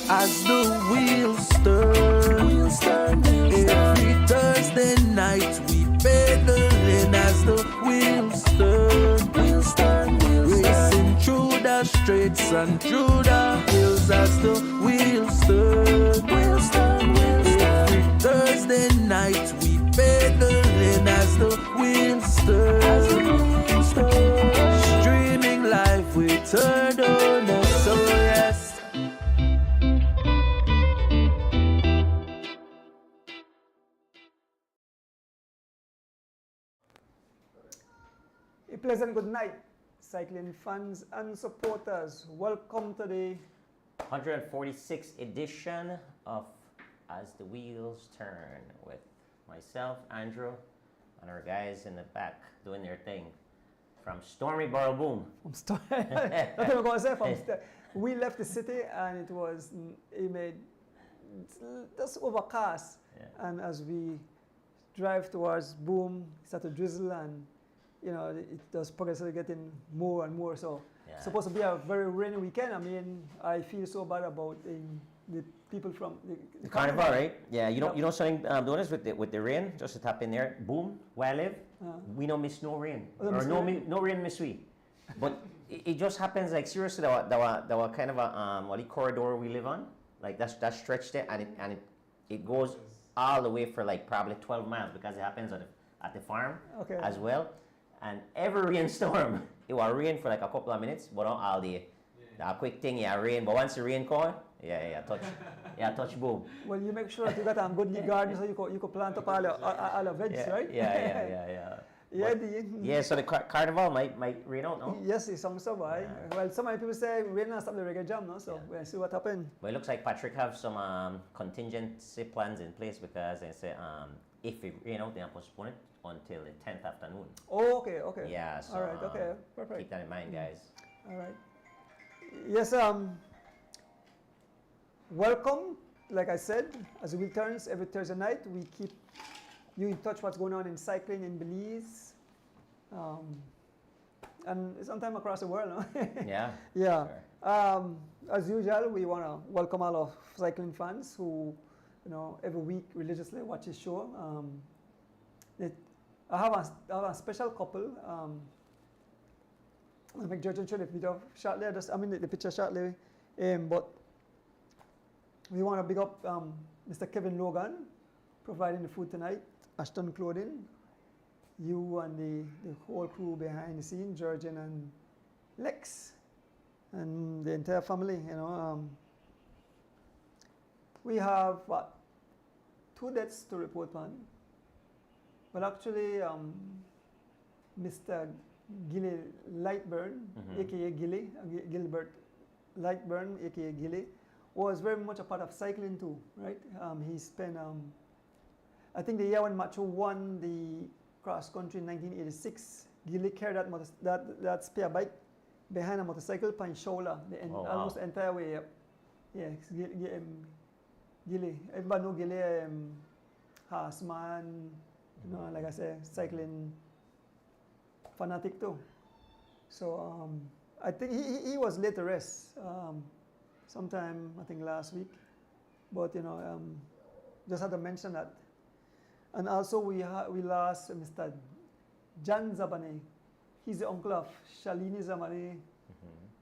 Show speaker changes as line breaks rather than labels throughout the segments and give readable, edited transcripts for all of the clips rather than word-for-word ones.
As the wheels turn, every Thursday night we pedaling. As the wheels turn, racing through the streets and through the hills. As the wheels turn, every Thursday night we pedaling. As the wheels turn, streaming live with turn on us. So yes.
A pleasant good night, cycling fans and supporters. Welcome to the
146th edition of As the Wheels Turn with myself, Andrew, and our guys in the back doing their thing from Stormy Boom.
We left the city and it was just overcast.
Yeah.
And as we drive towards Boom, it started to drizzle and it does progressively getting more and more. So
Yeah.
supposed to be a very rainy weekend. I mean, I feel so bad about the people from the
Carnival, right? Yeah, you know something. Notice with the rain, just to tap in there. Boom, where I live, we don't miss no rain, no rain miss we. But it just happens like seriously. That were kind of a corridor we live on, like that stretch there, and it goes all the way for like probably 12 miles because it happens at the farm as well. And every rainstorm, it will rain for like a couple of minutes, but not all day. A quick thing, rain. But once the rain comes, touch boom.
Well, you make sure that you got a good garden so you could plant up all the veg, right?
Yeah. So the carnival might rain out, no?
Yes, it's some stuff, right? Well, so many people say rain and stop the reggae jam, no? So we'll see what happens.
But it looks like Patrick have some contingency plans in place because they say if it rain out, they'll postpone it until the 10th afternoon.
Oh, okay.
Yeah, so
all right, okay, perfect.
keep that in mind, guys.
All right. Yes, welcome. Like I said, as we turns every Thursday night, we keep you in touch what's going on in cycling in Belize, and sometimes across the world, no?
Yeah.
Yeah.
Sure.
As usual, we want to welcome all of cycling fans who, every week religiously watch this show. I have a special couple. I'll make George and show the video shortly. The picture shortly. But we want to big up Mr. Kevin Logan, providing the food tonight. Ashton Clothing, you and the whole crew behind the scene, Georgian and Lex, and the entire family. We have 2 deaths to report on. But actually, Mr. Gilly Lightburn, aka Gilbert Lightburn, aka Gilly, was very much a part of cycling too, right? He spent, I think the year when Macho won the cross country in 1986, Gilly carried that spare bike behind a motorcycle on his shoulder, almost the entire way up. Yeah, Gilly. Everybody know Gilly, horseman. Like I said, cycling fanatic too. So I think he was laid to rest sometime, I think last week. But just had to mention that. And also we lost Mr. Jan Zabane. He's the uncle of Shalini Zabane,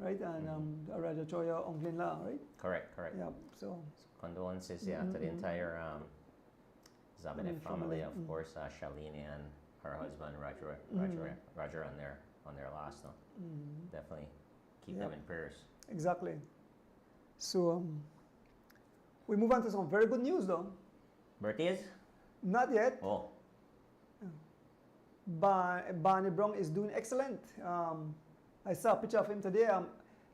right? And Raja Choya, uncle-in-law, right?
Correct.
Yeah. So
condolences, to the entire Zabane family, of course, Shalini and her husband Roger on their loss. No? Definitely keep them in prayers.
Exactly. So we move on to some very good news, though.
Birthdays?
Not yet.
Oh.
Barney Brown is doing excellent. I saw a picture of him today.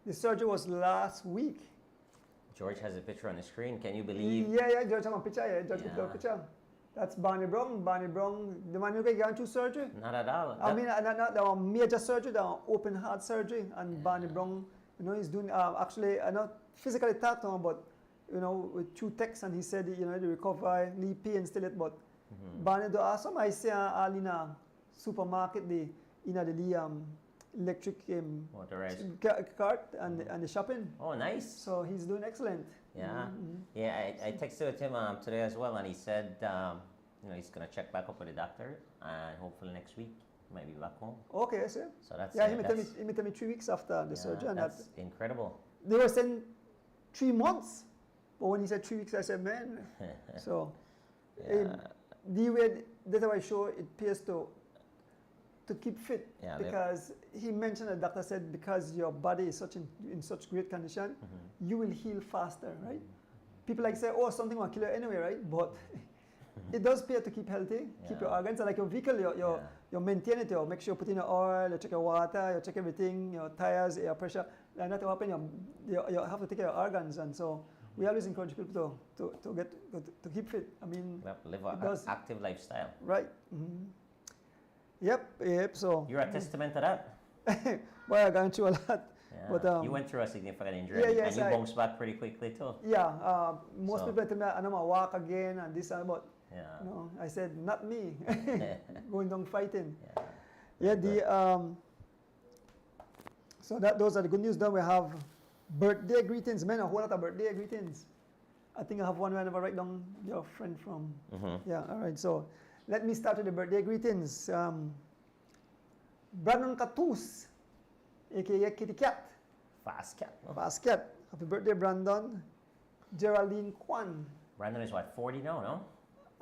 The surgery was last week.
George has a picture on the screen. Can you believe?
Yeah. George has a picture. Yeah, George put a picture. That's Barney Brown. Barney Brown, the man who got through surgery.
Not at all.
Not the major surgery, the open heart surgery, and Barney Brown, he's doing actually. I not physically talked to him, but with 2 texts, and he said the recovery, need pain still it, but Barney do awesome. I see all in a supermarket, the electric
Motorized.
cart and the shopping.
Oh, nice.
So he's doing excellent.
Yeah. Yeah, I texted with him today as well, and he said, he's going to check back up with the doctor, and hopefully next week he might be back home.
Okay, so
So that's
he may tell me 3 weeks after the surgery. And
that's incredible.
they were saying 3 months, but when he said 3 weeks, I said, man. So the way that I show it appears to keep fit, because he mentioned, the doctor said, because your body is in such great condition, you will heal faster, right? People like say, oh, something will kill you anyway, right? But it does pay to keep healthy, keep your organs. Like your vehicle, you maintain it, you make sure you put in your oil, you check your water, you check everything, your tires, your pressure. And that will happen, you have to take care of your organs. And so we always encourage people to keep fit. I mean,
live an active lifestyle.
Right. Yep. So
you're a testament to that.
Well, I gone through a lot.
Yeah. But you went through a significant injury, and you bounced back pretty quickly too.
Yeah. Most people tell me I'm gonna walk again and this and but I said not me. Going down fighting. So those are the good news. Then we have birthday greetings. Man, a whole lot of birthday greetings. I think I have one where I never write down your friend from. Yeah. All right. So let me start with the birthday greetings. Brandon Catus, aka Kitty Cat.
Fast Cat.
Fast Cat. Happy birthday, Brandon. Geraldine Kwan.
Brandon is what, 40 now, no?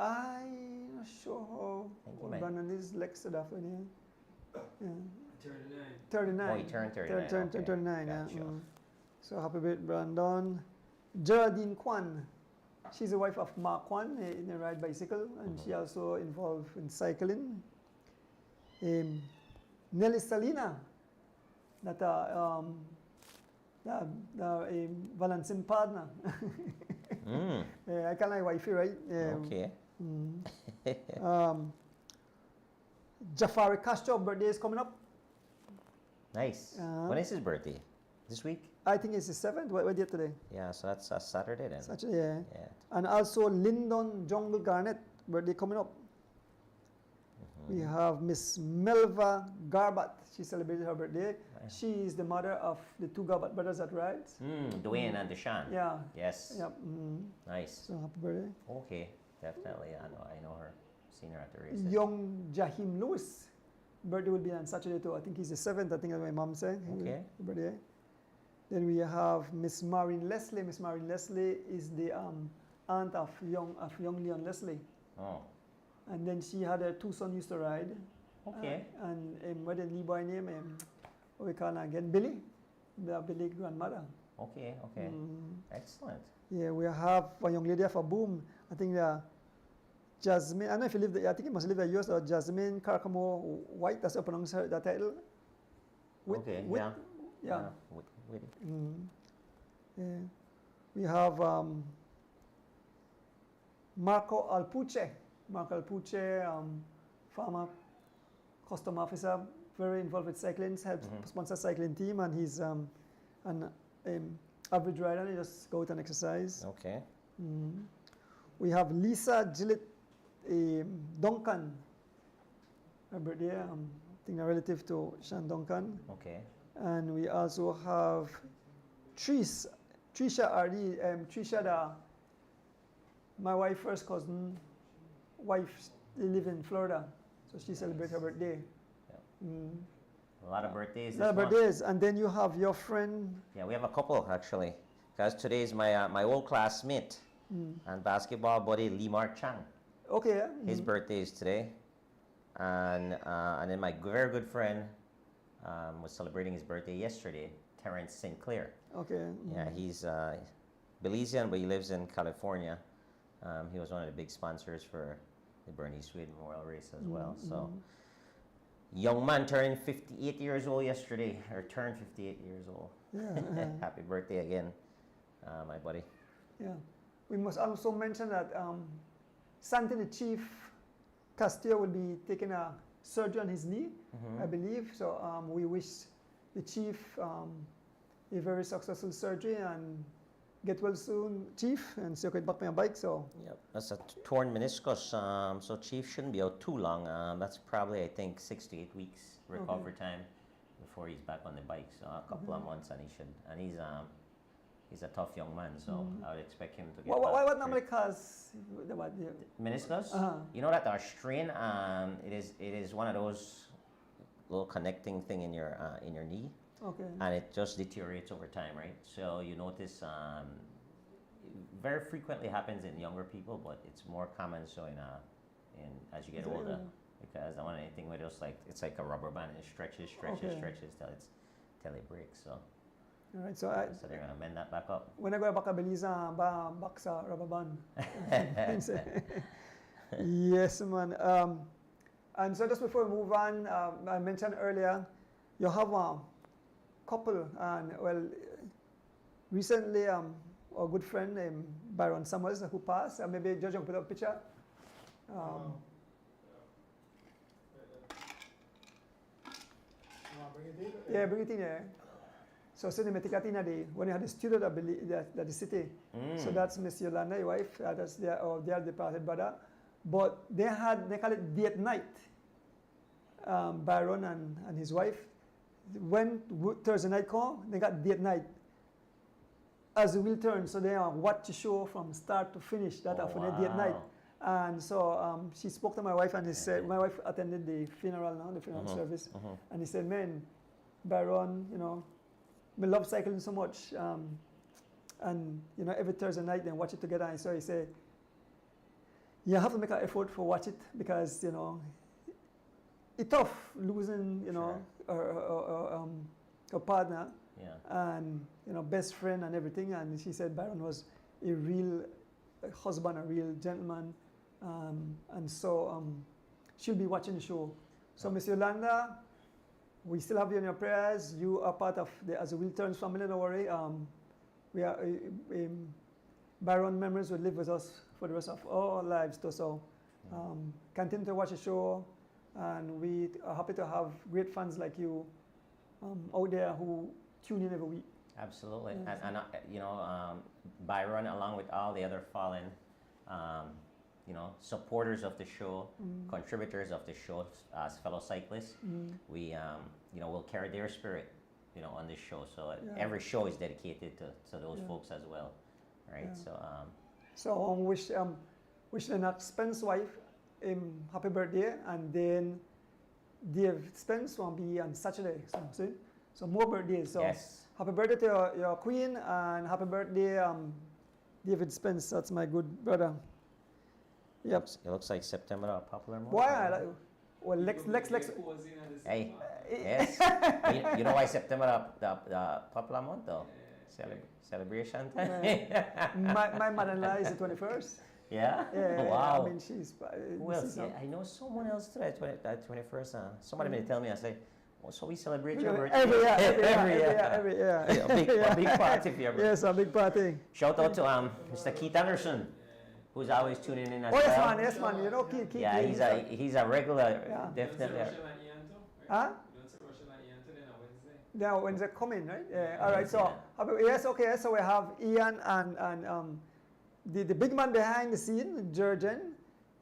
I'm not sure how old Brandon is. Lex said that one, yeah. 39.
Oh, he turned 39.
39,
Gotcha.
yeah. So happy birthday, Brandon. Geraldine Kwan. She's the wife of Mark Kwan in a ride bicycle, and she also involved in cycling. Nelly Salina, that the balancing partner. I call my wifey, right?
Okay.
Jafari Castro birthday is coming up.
Nice. When is his birthday? This week?
I think it's the 7th. What date today?
Yeah, so that's Saturday then.
Saturday, yeah. And also Lyndon Jungle Garnett birthday coming up. We have Miss Melva Garbat. She celebrated her birthday. Nice. She is the mother of the 2 Garbat brothers that rides.
Dwayne and Deshaun.
Yeah.
Yes.
Yep.
Nice.
So happy birthday.
Okay, definitely. I know her. Seen her at the races.
Young Jahim Lewis. Birthday will be on Saturday too. I think he's the 7th. I think that's what my mom said.
Okay.
Birthday. Then we have Miss Maureen Leslie. Miss Maureen Leslie is the aunt of young Leon Leslie.
Oh.
And then she had her 2 sons used to ride.
Okay.
And what the Lee boy name? What we call her again? Billy. The Billy grandmother.
Okay. Excellent.
Yeah, we have a young lady of a boom. I think Jasmine. I don't know if you live there. I think you must live there. Yours or Jasmine Carcamo White. That's how you pronounce her that title. Yeah.
Yeah.
We have Marco Alpuche. Marco Alpuche, farmer, custom officer, very involved with cycling, helps sponsor cycling team, and he's an average rider. He just go out and exercise.
Okay.
We have Lisa Gillett Duncan. Her birthday, I think a relative to Sean Duncan.
Okay.
And we also have Trisha R.D. Trisha, my wife's first cousin, they live in Florida, so she celebrates her birthday.
A lot of birthdays.
A lot of birthdays, and then you have your friend.
Yeah, we have a couple actually, because today is my old classmate and basketball buddy Lee Mark Chang.
Okay.
His birthday is today, and then my very good friend was celebrating his birthday yesterday, Terrence Sinclair.
Okay.
Yeah, he's Belizean, but he lives in California. He was one of the big sponsors for the Bernie Swede Memorial Race as well. So, young man turning 58 years old yesterday, or turned 58 years old.
Yeah.
Happy birthday again, my buddy.
Yeah. We must also mention that Santini Chief Castillo will be taking a surgery on his knee, I believe. So we wish the chief a very successful surgery and get well soon, Chief, and so you can back my bike. So
yep, that's a torn meniscus. So Chief shouldn't be out too long. That's probably, I think, 6 to 8 weeks recovery time before he's back on the bike. So a couple of months, and he's a tough young man. So I would expect him to get.
What normally cause the
meniscus? You know that our strain, it is one of those little connecting thing in your knee.
Okay.
And it just deteriorates over time, right? So you notice very frequently happens in younger people, but it's more common so in as you get older, because I want anything where it's like a rubber band. It stretches till it breaks. So.
All right,
so they're gonna mend that back up.
When I go back to Belize, back sa rubber band. Yes, man. And so just before we move on, I mentioned earlier, you have a couple, and well, recently a good friend named Byron Summers who passed. Maybe Judge will put up a picture. Yeah, bring it in here. So cinematic when you had the studio at the city. So that's Miss Yolanda, your wife. That's their departed brother. But they call it date night. Byron and his wife. When Thursday night come, they got date night. As the wheel turns, so they watch the show from start to finish. That after their date night. And so she spoke to my wife, and he said, my wife attended the funeral service, and he said, man, Byron, we love cycling so much, and every Thursday night they watch it together. And so he said, you have to make an effort for watch it, because it's tough losing a partner, and best friend and everything. And she said Byron was a real husband, a real gentleman, and so she'll be watching the show. So Miss Yolanda, we still have you in your prayers. You are part of the As the Wheel Turns family, don't worry. We are, Byron memories will live with us for the rest of our lives too. So continue to watch the show, and we are happy to have great fans like you out there who tune in every week.
Absolutely. And Byron, along with all the other fallen supporters of the show, contributors of the show, as fellow cyclists, we will carry their spirit, on this show. So every show is dedicated to those folks as well, right?
So wish Lennox Spence's wife happy birthday, and then Dave Spence will be on Saturday. So more birthdays. So happy birthday to your queen, and happy birthday, David Spence. That's my good brother. Yep.
It looks like September, a popular month.
Why? Well, Lex.
Hey, yes. you know why September the popular month though? Celebration time.
my mother-in-law is the 21st.
Yeah?
Yeah.
Wow.
I mean, she's.
Who else? Yeah, I know someone else today. That 21st. Somebody may tell me. I say, so we celebrate your birthday
every year.
A big party for your birthday.
Yes, a big party.
Shout out to Mr. Keith Anderson, who's always tuning in as well.
Yes, man. Keith.
Yeah, he's a regular, definitely.
Huh? Now Wednesday coming, right? Yeah. All right. So yes, okay. So we have Ian and the big man behind the scene, Jurgen,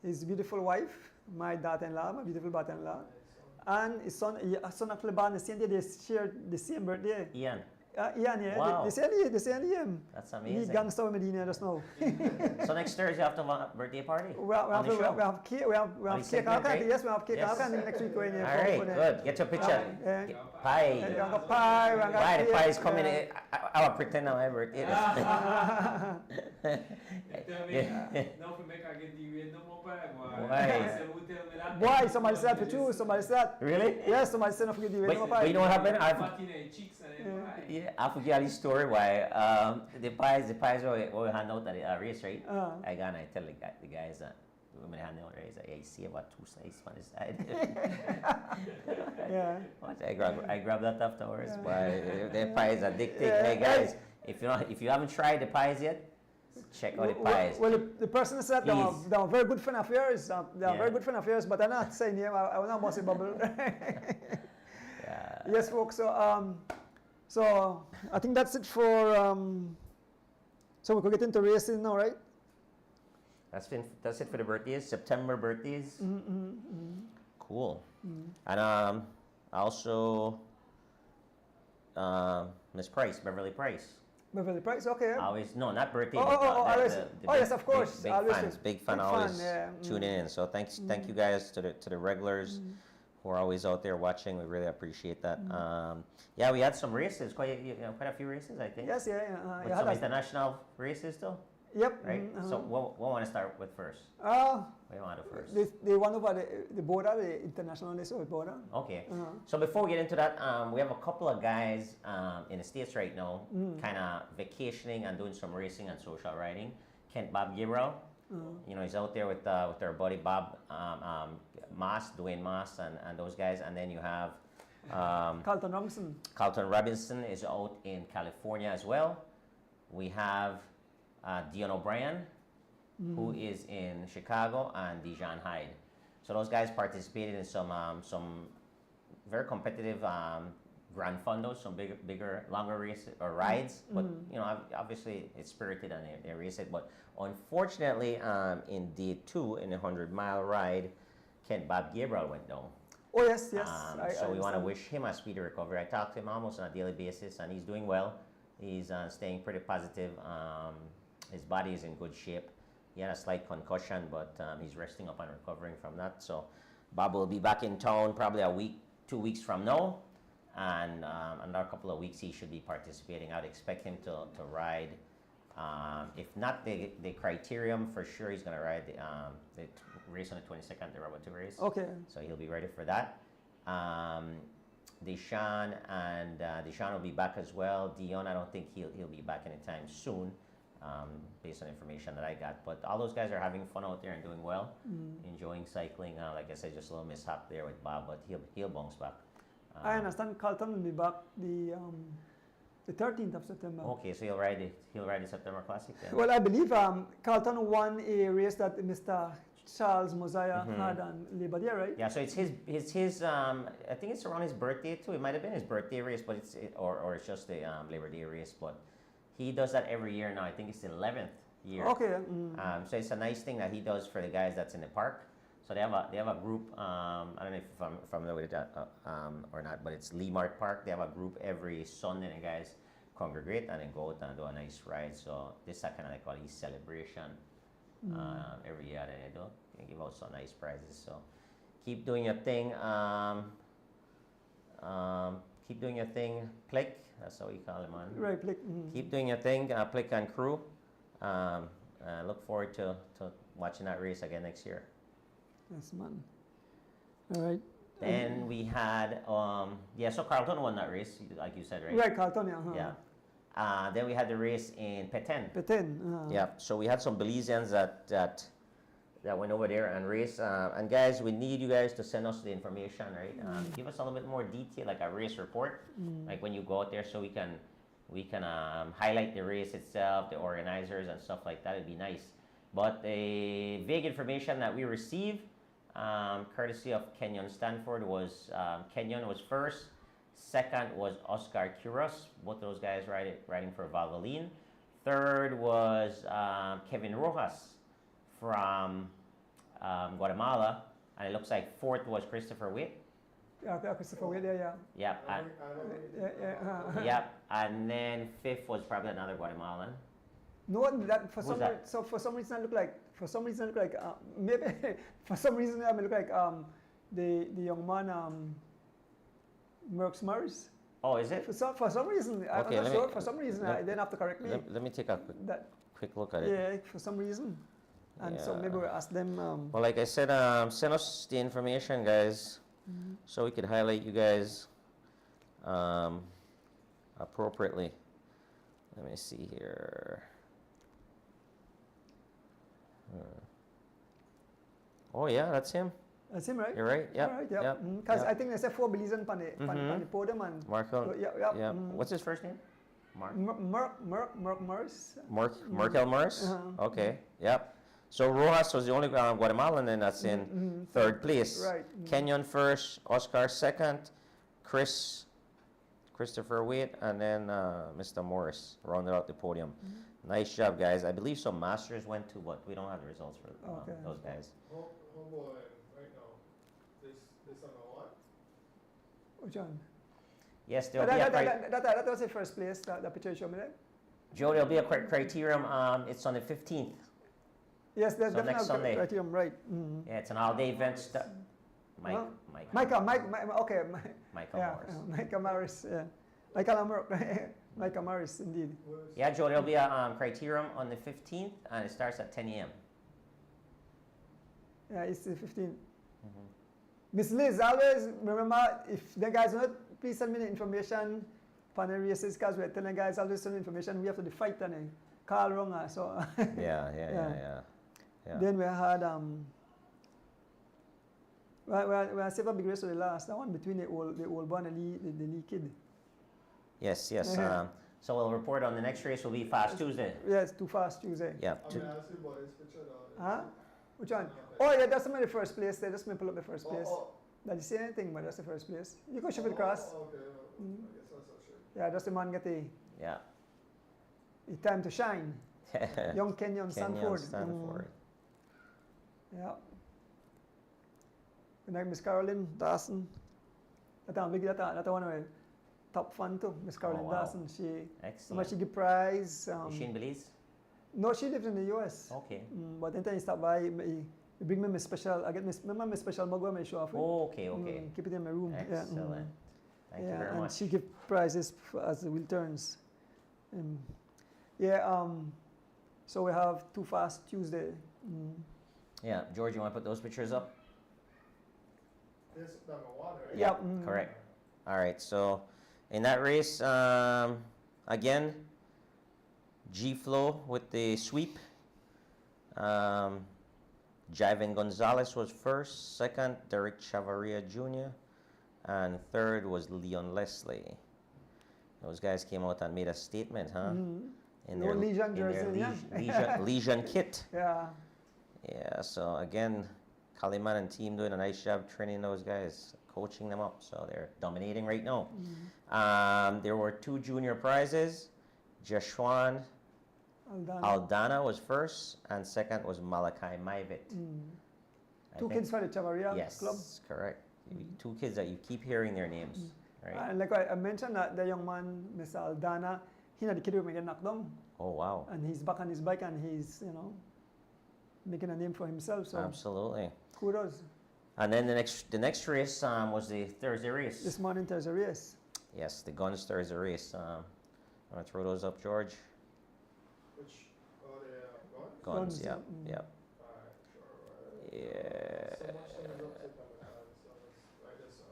his beautiful wife, my daughter-in-law, my beautiful daughter-in-law. And his son actually born the same day. They shared the same birthday.
Ian.
Ian, yeah.
Wow.
The same name.
That's amazing.
He gangster Medina just now.
So next Thursday after a birthday party.
We have cake. We have cake. Yes, we have cake. Next week going there.
All right, good. Get your picture. Pie.
We have pie.
Why the pie is coming? I will pretend on my birthday.
Why? Somebody said to you. Somebody said.
Really?
Yes, somebody said not forget the way.
But you know what happened? I forget this story why the pies were hand out at a race, right? I go and I tell the guys that when they hand out race, I see about 2 slices on the side.
Yeah.
I grab that afterwards. Why the pies are addicting. Hey guys, if you haven't tried the pies yet, check out the pies.
Well, the person said they are very good friend of yours. They are very good friend of yours, but I'm not saying name. I will not bust a bubble. Yes, folks. So I think that's it for. So we could get into racing now, right?
That's it for the birthdays. September birthdays. Cool. And also, Miss Price, Beverly Price.
Beverly Price, okay.
Always, no, not birthday.
Oh,
but
always.
big,
Yes, of course.
Big
Always
fans, big fan,
big
always
fan, yeah.
tuning in. So thank you guys to the regulars who are always out there watching. We really appreciate that. Yeah, we had some races, quite a few races, I think.
Yes, yeah.
With
You
some
had
international races still,
Yep.
right? So what want to start with first?
Uh,
What do you want to do first?
they won over the border, the international race over border.
Okay. So before we get into that, we have a couple of guys in the States right now, kind of vacationing and doing some racing and social riding. Bob Gabriel, he's out there with our buddy Bob Dwayne Moss, and those guys. And then you have
Carlton Robinson.
Carlton Robinson is out in California as well. We have Dion O'Brien, who is in Chicago, and Dijon Hyde. So those guys participated in some very competitive Grand Fondos, some bigger, longer races or rides. But obviously it's spirited and they race it. But unfortunately, in day 2 in the 100-mile ride, Bob Gabriel went down.
Oh yes, yes.
So we want to wish him a speedy recovery. I talk to him almost on a daily basis, and he's doing well. He's staying pretty positive. His body is in good shape. He had a slight concussion, but he's resting up and recovering from that. So Bob will be back in town probably a week, 2 weeks from now. And another couple of weeks he should be participating. I'd expect him to ride. If not the criterium, for sure he's going to ride the race on the 22nd, the Robot 2 race.
Okay.
So he'll be ready for that. Deshaun will be back as well. Dion, I don't think he'll be back anytime soon, based on information that I got. But all those guys are having fun out there and doing well, enjoying cycling. Like I said, just a little mishap there with Bob, but he'll bounce back.
I understand Carlton will be back the 13th of September.
Okay, so he'll ride the September Classic then.
Well, I believe Carlton won a race that Mr. Charles Mosiah had on Labor Day, right?
Yeah, so it's his I think it's around his birthday too. It might have been his birthday race, but or it's just the Labor Day race. But he does that every year now. I think it's the 11th year.
Okay.
So it's a nice thing that he does for the guys that's in the park. So they have a group. I don't know if I'm familiar with that or not, but it's Lee Mart Park. They have a group every Sunday, and the guys congregate and then go out and do a nice ride. So this is kind of like his celebration every year. They give out some nice prizes. So keep doing your thing. Keep doing your thing. Plick, that's how we call him on.
Right, Plick.
Keep doing your thing. Plick and crew. Look forward to watching that race again next year.
Yes, man. All right.
Then we had, so Carlton won that race, like you said, right?
Right, Carlton, yeah.
Yeah. Then we had the race in Pétain.
Pétain.
Yeah, so we had some Belizeans that went over there and raced. And guys, we need you guys to send us the information, right? Give us a little bit more detail, like a race report, like when you go out there, so we can highlight the race itself, the organizers and stuff like that. It'd be nice. But the vague information that we received, courtesy of Kenyon Stanford, was Kenyon was first. Second was Oscar Quiros, both those guys riding for Valvoline. Third was Kevin Rojas from Guatemala, and it looks like fourth was Christopher Witt.
Yeah, Christopher Witt, yeah.
Yeah. Yep, and then fifth was probably another Guatemalan.
No, that for some reason I look like maybe for some reason I look like the young man Merckx Morris.
Oh, is it?
For some reason, I'm not sure. For some reason, I didn't have to correct me.
Let me take a quick look at it.
Yeah, for some reason. And so maybe we'll ask them.
Well, like I said, send us the information, guys, so we could highlight you guys appropriately. Let me see here. Oh, yeah, that's him.
That's him, right?
You're right. Yep.
Right, yep. Because I think there's 4 Belizean on the podium. And
Markel.
Yeah.
What's his first name?
Merck Morris.
Merkel Morris? Okay. Yep. So Rojas was the only Guatemalan then that's in third place.
Right.
Kenyon first, Oscar second, Christopher Witt, and then Mr. Morris rounded out the podium. Nice job, guys. I believe some masters went to, but we don't have the results for those guys.
Hold on, right now. This on the what?
Oh, John.
Yes, there'll be a
that was the first place, the picture you showed me there?
Joe, there'll be a criterium. It's on the 15th.
Yes, there's
So next
definitely
Sunday.
a criterium, right. Mm-hmm.
Yeah, it's an all-day event.
Micah Maris, yeah. Micah Maris, indeed.
Yeah, Joe, there'll be a criterium on the 15th, and it starts at 10 a.m.
Yeah, it's the 15th. Miss Liz, always remember, if the guys not, please send me the information for the races, because we're telling guys always send information. We have to the fight and call wrong. So
Yeah.
Then we had we saved a big race for the last, that one between the old one and the Lee kid.
Yes. So we'll report on the next race. Will be Fast Tuesday.
Yes, Too Fast Tuesday.
Yeah.
Huh? Which one? Oh yeah, that's the first place there. Just me pull up the first place. That's the same thing, but that's the first place. You go shift it across.
Okay. I guess that's not sure.
Yeah, that's the man get the time to shine. Young Kenyon Stanford. Yeah. Good night, Miss Carolyn Dawson. That's one of my top fan too, Miss Carolyn Dawson.
Excellent.
She give prize.
Is she in Belize?
No, she lives in the US.
Okay.
But anytime you stop by, you bring me my special. I get my special mug when I show off.
Oh, okay.
Keep it in my room.
Excellent. Thank you very much.
And she give prizes as the wheel turns. So we have Too Fast Tuesday.
Yeah, George, you want to put those pictures up?
This number one, right?
Yeah.
Correct. All right. So in that race, again, G-Flow with the sweep. Javan Gonzalez was first. Second, Derek Chavarria Jr. And third was Leon Leslie. Those guys came out and made a statement, huh? In their Legion kit.
Yeah.
Yeah, so again, Kaliman and team doing a nice job training those guys, coaching them up. So they're dominating right now. There were 2 junior prizes. Jashwan Aldana was first, and second was Malachi Maivit.
2 kids for the Chavaria club.
Yes, correct. 2 kids that you keep hearing their names. Right?
And like I mentioned, that the young man, Mr. Aldana, he had the kid who get knocked down.
Oh, wow.
And he's back on his bike and he's, making a name for himself. So
absolutely.
Kudos.
And then the next race was the Thursday race.
This morning Thursday race.
Yes, the Guns Thursday race. I'm going to throw those up, George.
Which, the guns?
Guns, yep.
Alright, sure.
Yeah.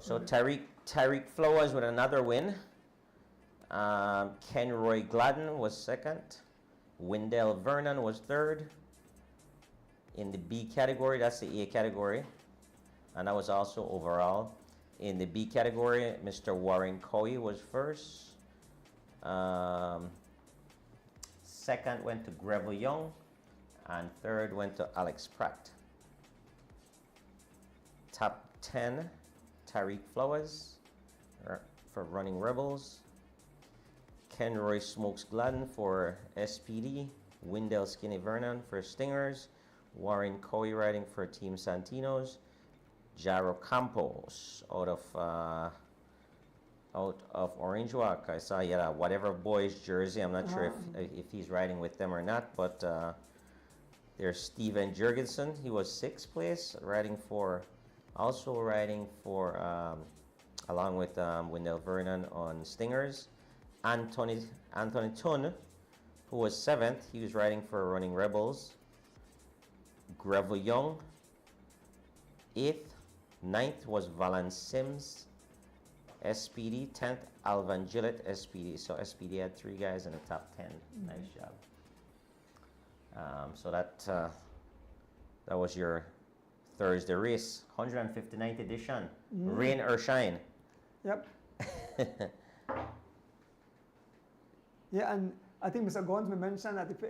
So
So Tariq Flowers with another win. Kenroy Gladden was second. Wendell Vernon was third. In the B category, that's the A category. And that was also overall. In the B category, Mr. Warren Coy was first. Second went to Greville Young. And third went to Alex Pratt. Top 10, Tariq Flowers for Running Rebels. Kenroy Smokes Gladden for SPD. Wendell Skinny Vernon for Stingers. Warren Coy riding for Team Santinos. Jaro Campos out of Orange Walk. I saw he had a whatever boys jersey. I'm not sure if he's riding with them or not, but there's Steven Jurgensen. He was 6th place, riding for along with Wendell Vernon on Stingers. Anthony Tun, who was 7th, he was riding for Running Rebels. Greville Young, 8th. 9th was Valance Sims, SPD. 10th, Alvan Gillett, SPD. So SPD had 3 guys in the top 10. Nice job. So that was your Thursday race, 159th edition. Rain or shine.
Yep. Yeah, and I think Mr. Gons mentioned that if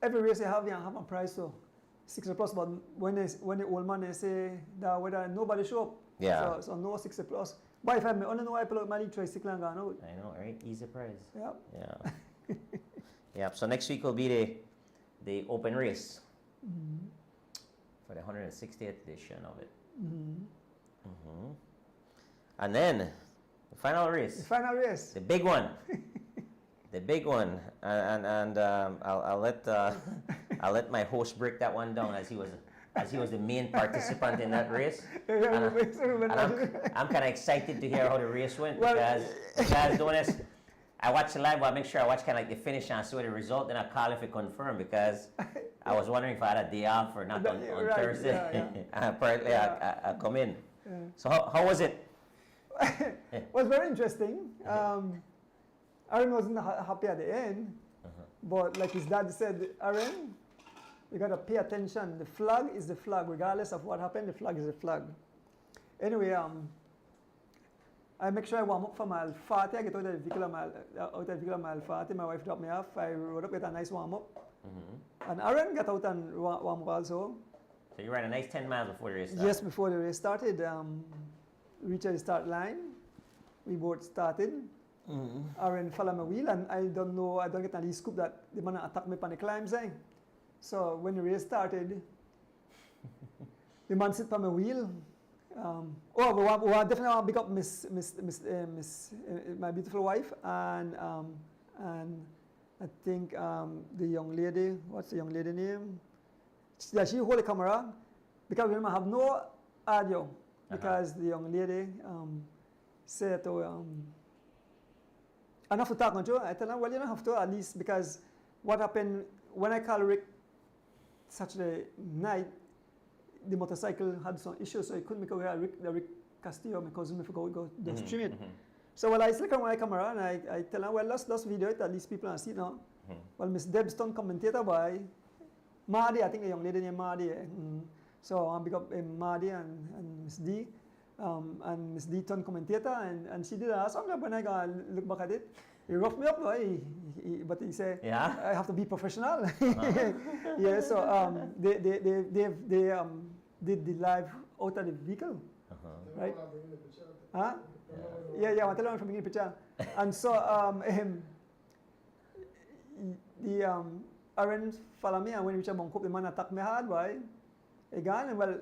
every race you have a prize, so 60 plus. But when the old man they say that whether nobody show up,
Yeah.
So no 60 plus. But if I only know I pull out my league tricycle and gone out.
I know, right? Easy prize.
Yep.
Yeah. Yep. So next week will be the open race for the 160th edition of it. And then The final race.
The final race.
The big one. The big one. And I'll let my host break that one down as he was the main participant in that race. And I'm kind of excited to hear how the race went because Donis, I watched the live, but I make sure I watch kind of like the finish and see the result, then I call if it confirmed because I was wondering if I had a day off or not on Thursday. And apparently I come in.
Yeah.
So how was it?
It was very interesting. Aaron wasn't happy at the end, but like his dad said, Aaron, you got to pay attention. The flag is the flag, regardless of what happened. The flag is the flag. Anyway, I make sure I warm up for mile 40. I get out of the vehicle at mile 40. My wife dropped me off. I rode up with a nice warm up, and Aaron got out and warm up also.
So you ran a nice 10 miles before the race started?
Yes, before the race started. Reached the start line. We both started. Aaron followed my wheel, and I don't get any scoop that the man attacked me on the climbs. So when the race started, the man sit on my wheel. We definitely want to pick up my beautiful wife, and I think the young lady. What's the young lady name? Yeah, she hold the camera because we have no audio because the young lady said to I don't have to talk on Joe. I tell her, well, you don't have to at least because what happened when I called Rick Saturday night, the motorcycle had some issues, so he couldn't make away Rick Castillo, my cousin, if go stream it. So I select on my camera and I tell her, well, let's video it, at least people can see now. Well, Miss Deb's done commentator by Mardi, I think a young lady named Mardi. So I pick up Mardi and Miss D. And Miss D turned commentator, and she did a song. When I go look back at it, he roughed me up, but he said, I have to be professional. Yeah, so they did the live out of the vehicle, right? Huh? Yeah, I tell them from bringing the picture. And so the Aaron followed me, and when we reached a bunker, the man attacked me hard, again, and well,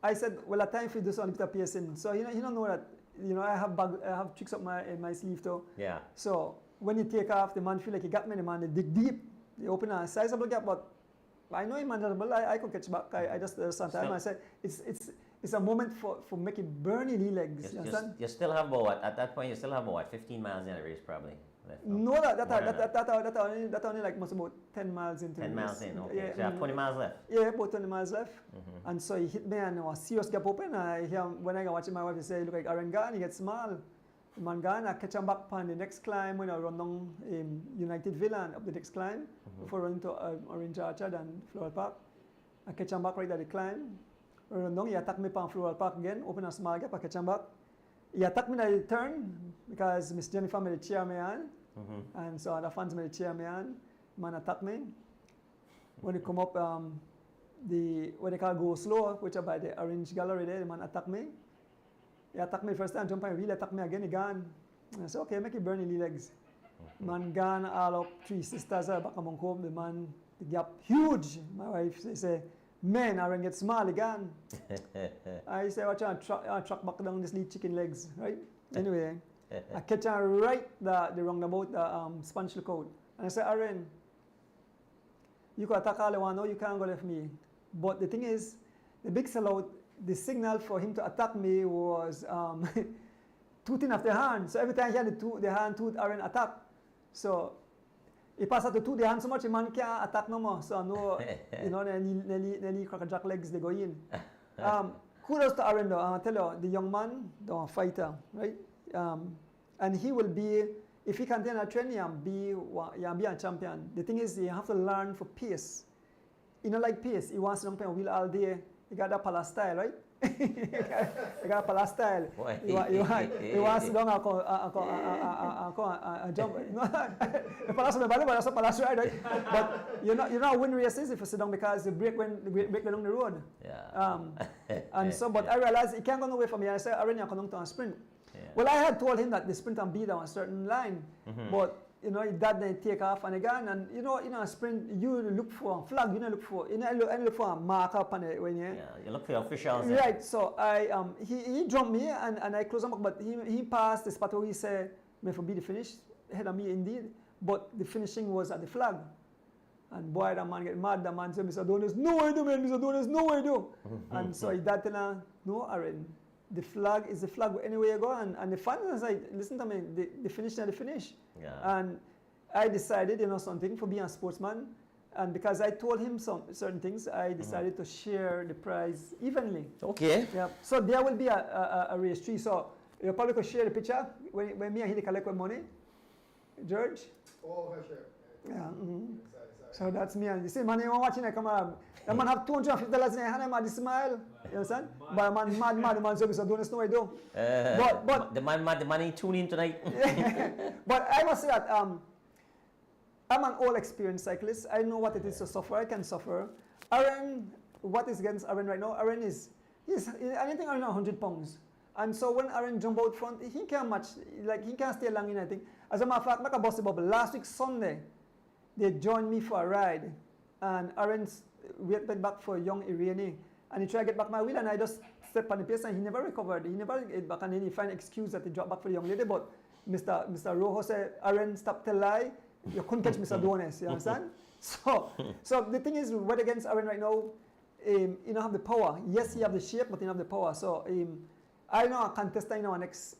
I said, well, at time for do something with a piercing. So he don't know that, I have tricks up my sleeve too. Yeah. So when you take off, the man feel like he got me, the man, they dig deep, they open a sizable gap, but I know him manageable, I could catch back. I just, sometimes I said, it's a moment for making burning knee legs.
You still have about, at that point, you still have about 15 miles in the race probably.
No, that only like must about 10 miles into
10
the
miles
race.
in, okay. Yeah, so you have 20 miles left?
Yeah, about 20 miles left. And so he hit me and a serious gap open. When I go watching my wife, he say, look like Aaron gone, he gets small. The man gone, I catch him back on the next climb when I run down United Villa and up the next climb before running to Orange Orchard and Floral Park. I catch him back right at the climb. Run down, he attacked me on Floral Park again, open a small gap, I catch him back. He attacked me at the turn because Miss Jennifer made the cheer me on. And so the fans made the cheer me on. Man attacked me. When he come up, what they call go slow, which are by the Orange Gallery there, the man attacked me. He attacked me first time, jump on wheel, attacked me again, he gone. And I said, okay, make it burn your legs. Man gone all up, 3 sisters are back among home, the man, the gap huge. My wife say, man, Aaron get small again. I say, watch out, track back down this little chicken legs, right? Anyway, I catch her right the roundabout, the Spanish Lookout. And I say, Aaron, you can attack all you want, no, you can't go left me. But the thing is, the big sellout, the signal for him to attack me was tooting of the hand. So every time he had the hand toot, Aaron attack. So he passed out to toot the hand so much, the man can't attack no more. So no, nearly crackerjack legs, they go in. Kudos to Aaron though, I tell you, the young man, the fighter, right? And he will be, if he continue to train, he'll be a champion. The thing is, you have to learn for pace. You know, like pace, he wants to play a wheel all day. He got that palace style, right? He got a palace style. He wants to do a jump. The palace on the bottom, but that's a palace ride, right? But you know win races if you sit down because you break along the road. Yeah. And so, but I realized he can't go away from me. I said, Aaron, you're going to a sprint. Yeah. Well, I had told him that the sprint and beat on a certain line, but you know, that they take off and again, and you know, in a sprint, you look for a flag, you know, look for, you know, look for a marker upon it when you.
Yeah, you look for the officials.
Right. So he jumped me and I closed him up, but he passed the spot where he said, "May for be the finish," ahead of me indeed, but the finishing was at the flag. And boy, that man get mad. That man said, "Mr. Donis, no I do, man. Mr. Donis, no I do." And so he that tell her, "No, Aaron, the flag is the flag anywhere you go." And the fans was like, "Listen to me, the finish is the finish."
Yeah.
And I decided, you know, something for being a sportsman. And because I told him some certain things, I decided to share the prize evenly.
Okay.
Yeah. So there will be a race 3. So you probably could share the picture when me and he collect money, George.
Oh, for sure.
Yeah. Mm-hmm.
Sorry.
So that's me. And you see, man, you watching that camera. The man have $250 in his hand, and man, smile. You understand? But man, mad, the man said, "Mr. Donis, no I do." But
the man mad, the man ain't tune in tonight.
But I must say that I'm an all-experienced cyclist. I know what it is to suffer. I can suffer. Aaron, what is against Aaron right now? Aaron he's anything around 100 pounds. And so when Aaron jump out front, he can't match, like he can't stay long in, I think. As a matter of fact, make a bust bubble. Last week, Sunday, they joined me for a ride. And Aaron's went back for a young Irene. And he tried to get back my wheel, and I just stepped on the pace, and he never recovered. He never get back, and then he find an excuse that he dropped back for the young lady. But Mr. Rojo said, "Aaron, stop tell lie. You couldn't catch Mr. Donis." You understand? So the thing is, right against Aaron right now, you don't have the power. Yes, he have the shape, but he don't have the power. So I know a contestant in our next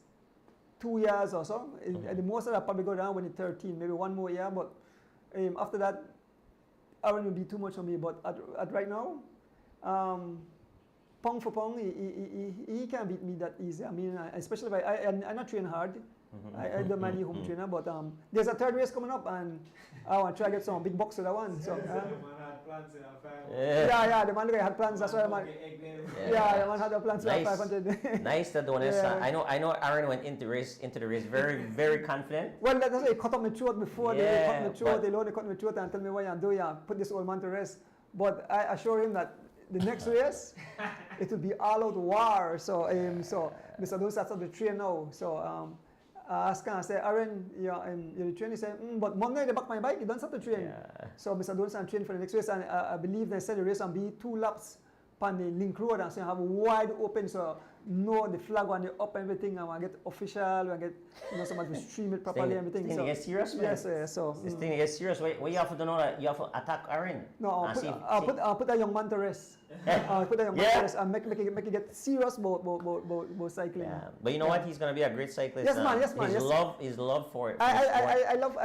2 years or so. The most I'll probably go down when he's 13, maybe one more year. But after that, Aaron will be too much for me. But at right now, pound for pound, he can't beat me that easy. I mean, especially if I'm not training hard. I don't mind the home trainer, but there's a third race coming up, and I want to try to get some big bucks to that one. So,
The man had plans in our family.
yeah, the man had plans. That's why the man. Yeah, the man had the plans for 500.
Nice to do this.
Yeah.
I know Aaron went into the race very, very confident.
Well, that's why he cut up my throat before
Yeah,
they cut my throat. They load, they cut my throat and tell me what you do. Yeah, put this old man to rest. But I assure him that the next race, it will be all out war. So, so Mr. Donis starts the train now. So, I asked him, I said, "Aaron, you're the train." He said, "But Monday they back my bike, you don't start the train."
Yeah.
So Mr. Donis and train for the next race, and I believe they said the race will be 2 laps on the link road, and so you have wide open, so know the flag on the up and everything, and I get official, and get somebody to stream it properly and everything.
This thing
So
gets serious, man.
yes, so
This thing gets serious. What you have to know that you have to attack Aaron.
no,
And
I'll put that young man to rest. I'll put that young man to rest and make it get serious about cycling.
Yeah, but you know what? He's gonna be a great cyclist.
Yes, man. Yes, man.
His love for it.
I love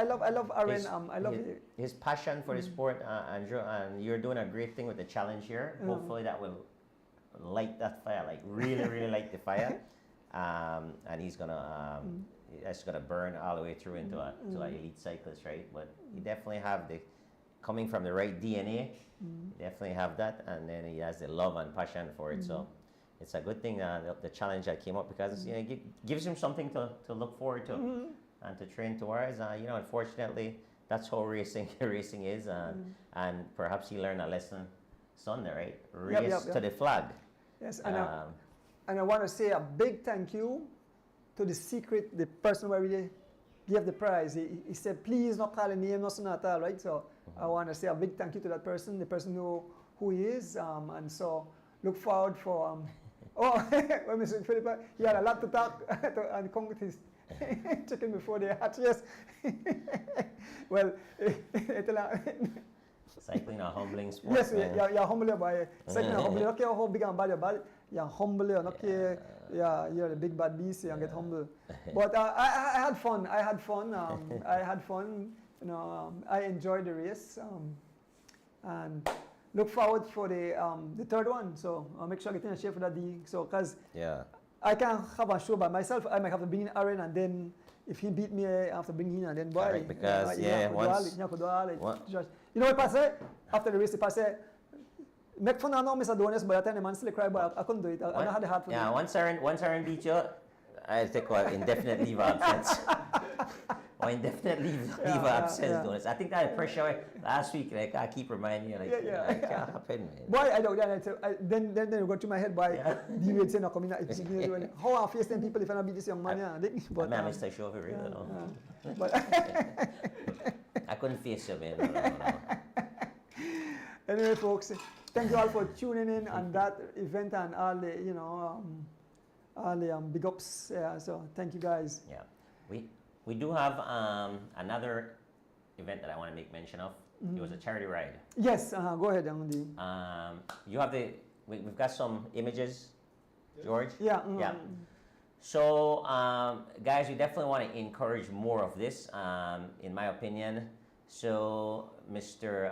Aaron. I love
his passion for the sport, and you're doing a great thing with the challenge here. Hopefully that will light that fire, like really light the fire, and he's gonna that's gonna burn all the way through into an elite cyclist, right? But you definitely have coming from the right DNA. You definitely have that, and then he has the love and passion for it. So it's a good thing the challenge that came up, because it gives him something to look forward to and to train towards. Unfortunately, that's how racing is, and perhaps he learned a lesson Sunday, right? Race to the flag.
Yes, and I want to say a big thank you to the person who really gave the prize. He said, "Please not call a name, nothing at all," right? So I want to say a big thank you to that person. The person know who he is, and so look forward for. When Mr. Philip, he had a lot to talk and come with his chicken before they hatch. Yes. Well,
cycling a humbling sport.
Yes, you're humble by cycling. Humble. You don't care how big and bad you're bad. You're humble. You don't care. Yeah, you're the big bad beast. You get humble. But I had fun. I had fun. I enjoyed the race. And look forward for the third one. So I'll make sure I get in a shape for that D. So because I can't have a show by myself. I might have to bring in Aaron, and then if he beat me, I have to bring him, and then boy.
Correct, because
you know what I say? After the race, I say, "Make fun of Mr. Donis," but at the time the man still cry, but I couldn't do it. I don't have the heart for it.
Yeah, once Aaron beat you, I'll take an indefinite leave of absence. or indefinite leave of absence. Donuts. I think that pressure last week, like I keep reminding you, like it can't happen, man.
Boy, I don't. Then it got to my head. Boy, the way not coming out. How I face them people if I not be this young man?
But I missed the show for real,
But
I couldn't face you, man. No.
Anyway, folks, thank you all for tuning in on that event and all the all the big ups. So thank you guys.
Yeah, we do have another event that I want to make mention of. It was a charity ride.
Yes, go ahead, Andy.
You have we've got some images, George.
Yeah.
Yeah. So, guys, we definitely want to encourage more of this, in my opinion. So, Mr.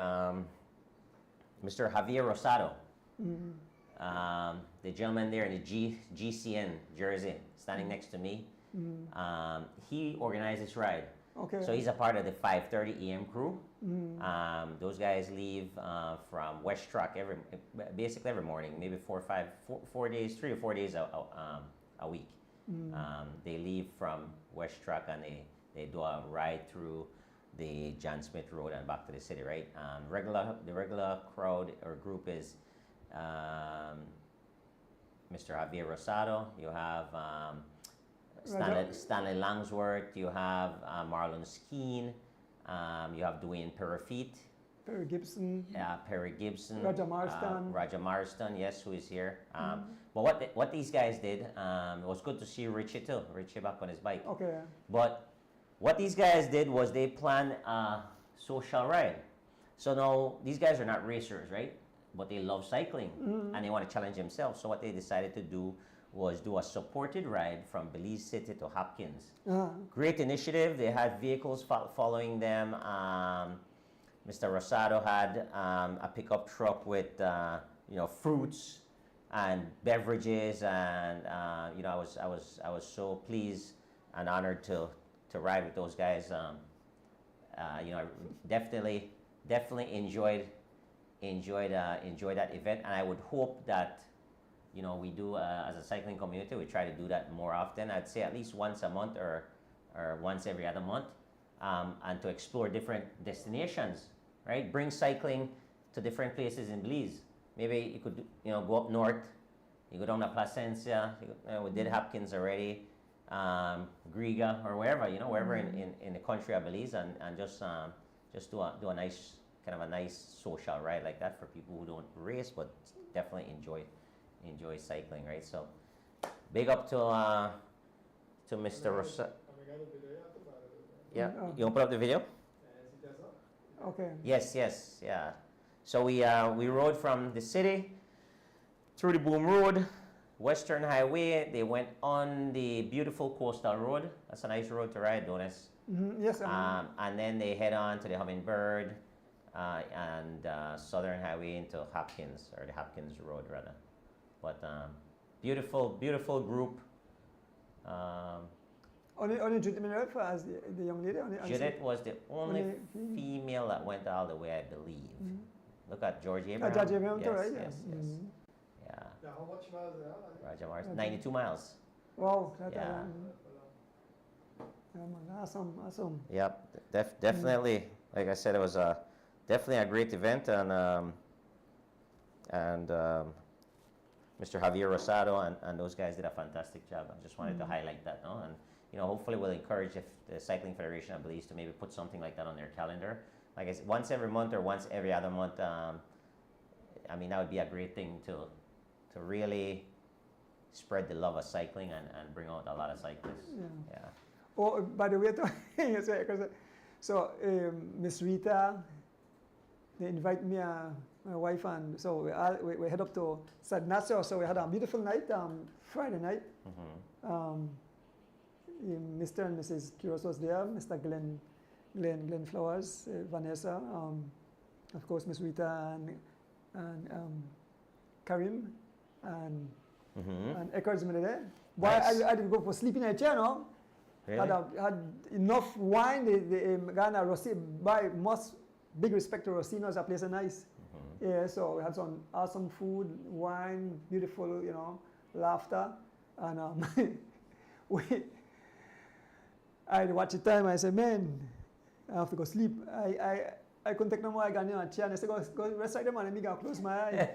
Javier Rosado, the gentleman there in the GCN jersey, standing next to me, he organized this ride.
Okay.
So he's a part of the 5:30 a.m. crew. Those guys leave from West Truck basically every morning, maybe 3 or 4 days a week. They leave from West Truck and they do a ride through the John Smith Road and back to the city, right? The regular crowd or group is Mr. Javier Rosado. You have Stanley Langsworth. You have Marlon Skeen. You have Dwayne Perry Gibson. Raja Marston, yes, who is here. But what these guys did, it was good to see Richie too. Richie back on his bike.
Okay.
But what these guys did was they planned a social ride. So now these guys are not racers, right? But they love cycling and they want to challenge themselves. So what they decided to do was do a supported ride from Belize City to Hopkins. Great initiative. They had vehicles following them. Mr. Rosado had a pickup truck with fruits and beverages, and I was so pleased and honored to ride with those guys. Definitely enjoyed that event, and I would hope that we do as a cycling community, we try to do that more often. I'd say at least once a month or once every other month, and to explore different destinations, right? Bring cycling to different places in Belize. Maybe you could go up north, you go down to Placencia, we did Hopkins already, Griga or wherever, wherever in the country of Belize, and just do a nice kind of a nice social ride like that for people who don't race but definitely enjoy cycling, right? So big up to Mr. Rosa. Yeah, you want to put up the video?
Okay.
Yes, yeah. So we rode from the city through the Boom Road, Western Highway. They went on the beautiful Coastal Road. That's a nice road to ride, Donis.
Yes.
And then they head on to the Hummingbird and Southern Highway into Hopkins, or the Hopkins Road rather. But beautiful group.
Only Judith as the young lady?
Judith was the only female that went all the way, I believe. Look at George Abraham.
George Abraham too, right?
Yes. Yeah.
How much miles are there?
Raja Mars, 92 miles.
Wow.
Yeah.
Awesome.
Yep, definitely. Like I said, it was definitely a great event, and Mr. Javier Rosado and those guys did a fantastic job. I just wanted to highlight that, no? And hopefully we'll encourage the Cycling Federation of Belize to maybe put something like that on their calendar. Like I said, once every month or once every other month. That would be a great thing to really spread the love of cycling and bring out a lot of cyclists. Yeah.
Oh, by the way, so Miss Rita, they invite me, my wife, and so we head up to San Ignacio. So we had a beautiful night, Friday night. Mr. and Mrs. Quiros was there, Mr. Glenn Flowers, Vanessa, of course, Miss Rita and Karim and Eckers there.
Nice.
I didn't go for sleeping at no.
Really?
Had enough wine. The Ghana Rossi, by most big respect to Rossino's a place nice. Yeah, so we had some awesome food, wine, beautiful, laughter, and I watch the time. I say, man, I have to go sleep. I couldn't take no more. I got a chair and I said, go rest like them and me go close my eye.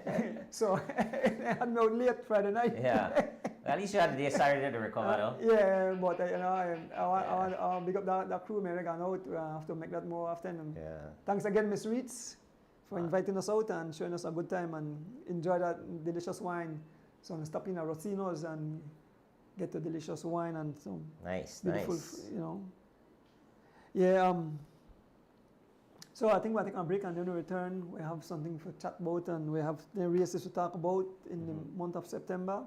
So I had me out late Friday night.
Yeah. At least you had the day Saturday to recover, though.
Yeah, but I want to big up that crew, man. I got out. I have to make that more often. And thanks again, Miss Reeds, for inviting us out and showing us a good time and enjoy that delicious wine. So I'm stopping at Rossino's and get the delicious wine and some beautiful, you know. Yeah. So I think we'll take a break and then we return. We have something to chat about and we have the races to talk about in the month of September.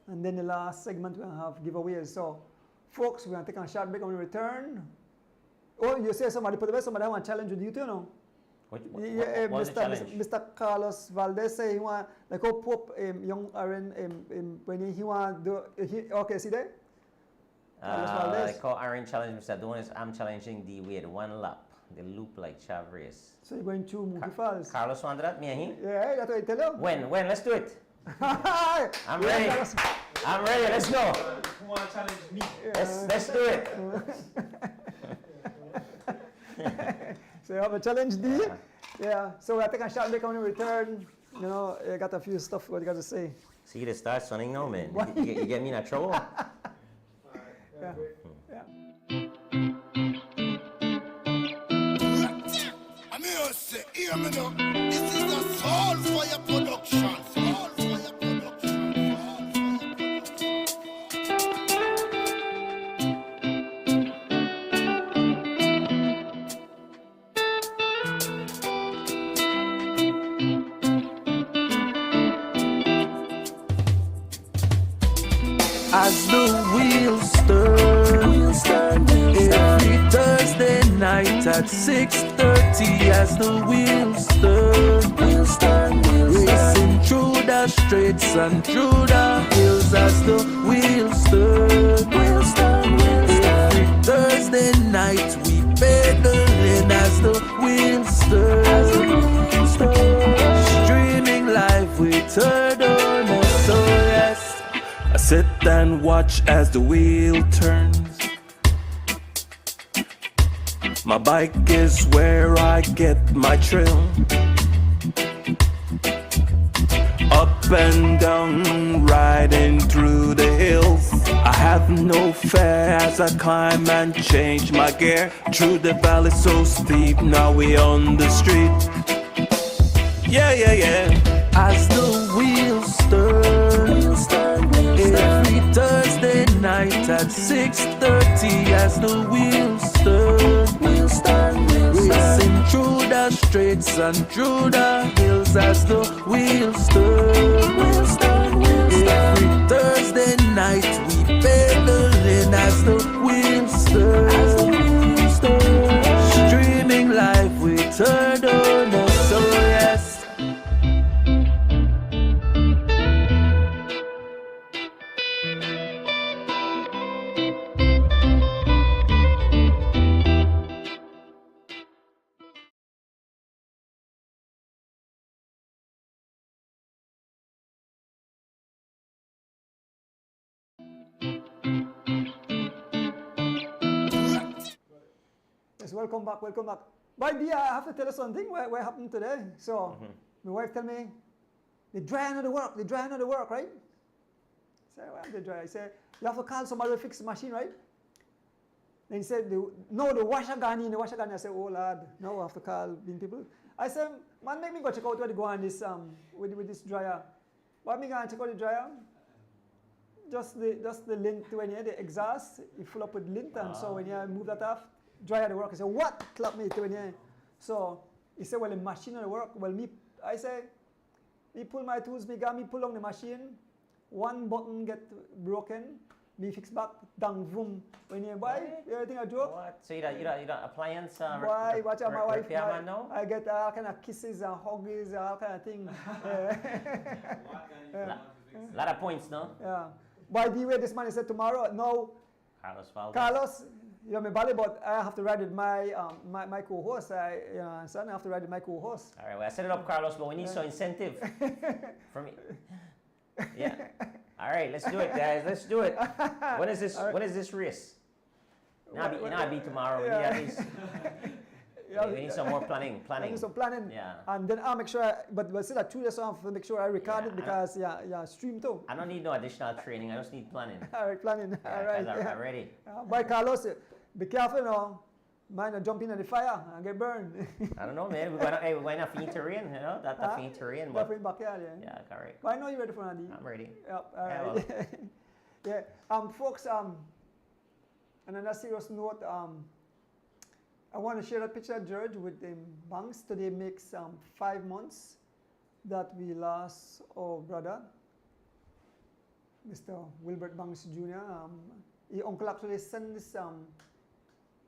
And then the last segment we'll have giveaways. So folks, we're going to take a short break and when we return. Oh, you say somebody put the best, somebody want to challenge with you too, you know?
What's the challenge?
Mr. Carlos Valdez say he want, like how Pope young Aaron, when he want do, okay, see there? Carlos Valdez.
Like how Aaron challenged Mr. Donis, I'm challenging D Wade 1 lap. The loop like Chav race.
So you're going through Monkey Falls?
Carlos wanted that, me and he?
Yeah, that's what I tell you.
When? Let's do it. I'm ready. I'm ready, let's go.
Who want to challenge me?
Let's do it.
So you have a challenge, D? Yeah. So we'll take a short break when we return. You know, I got a few stuff what you got to say.
See, it starts sunning now, man. You get me in a trouble.
Yeah.
Hear me now. This is a Soul Fire production. Soul Fire production.
As the wheels turn, every Thursday night at 6:30. As the wheels turn, racing through the streets and through the hills. As the wheels turn, every Thursday night we pedaling. As the wheels turn, streaming live with Turtle. So yes, I sit and watch as the wheel turns. My bike is where I get my thrill. Up and down, riding through the hills. I have no fear as I climb and change my gear. Through the valley so steep, now we on the street. Yeah. As the wheels turn, every Thursday night at 6:30. As the wheels turn, racing through the streets and through the hills. As the wheels turn, every Thursday night we pedaling. As the wheels turn, streaming live with Turtle. So yes.
Yes, welcome back. By the way, I have to tell you something. What happened today? So, my wife tell me, they drying on the work, right? I say, well, they dry. I say, you have to call somebody to fix the machine, right? Then he said, no, the washer gone in. I said, oh lad, now I have to call being people. I said, man, make me go check out where they go on this with this dryer. What me go and check out the dryer? Just the lint when you the exhaust, you fill up with lint, and so when you move that off, dryer the work. I said, what? Clap me when you. So he said, well, the machine on the work. Well, I say, me pull my tools, me pull on the machine. One button get broken, me fix back, dang, boom. When you buy, everything I do.
What? So you don't appliance?
Why? Watch out, my wife.
No?
I get all kind of kisses and huggies, all kind of things.
A lot of points, no?
Yeah. By the way, this man said tomorrow. No. Carlos, you know me, Bali, but I have to ride with my my co-host. Son, I have to ride with my co-host.
All right, well, I set it up, Carlos, but we need some incentive for me. Yeah. All right, let's do it, guys. Let's do it. When is this? Right. When is this race? Not be tomorrow.
Yeah.
We need at least.
Yeah,
We need some more planning.
I need some planning.
Yeah.
And then I'll make sure, but still like 2 days off, make sure I record it because, stream too.
I don't need no additional training. I just need planning.
All right, planning.
Yeah,
All right.
'cause I'm ready.
Boy, Carlos, be careful now. Mind jump in the fire and get burned.
I don't know, man. We're gonna feed terrain, you know? That's a feed terrain.
Definitely backyard, yeah.
Yeah, correct.
But I know you're ready for Andy.
I'm ready.
Yep, all
Yeah,
right. Yeah, folks, on another serious note, I want to share that picture, George, with Banks. Today makes 5 months that we lost our brother, Mr. Wilbert Banks Jr. His uncle actually sent this,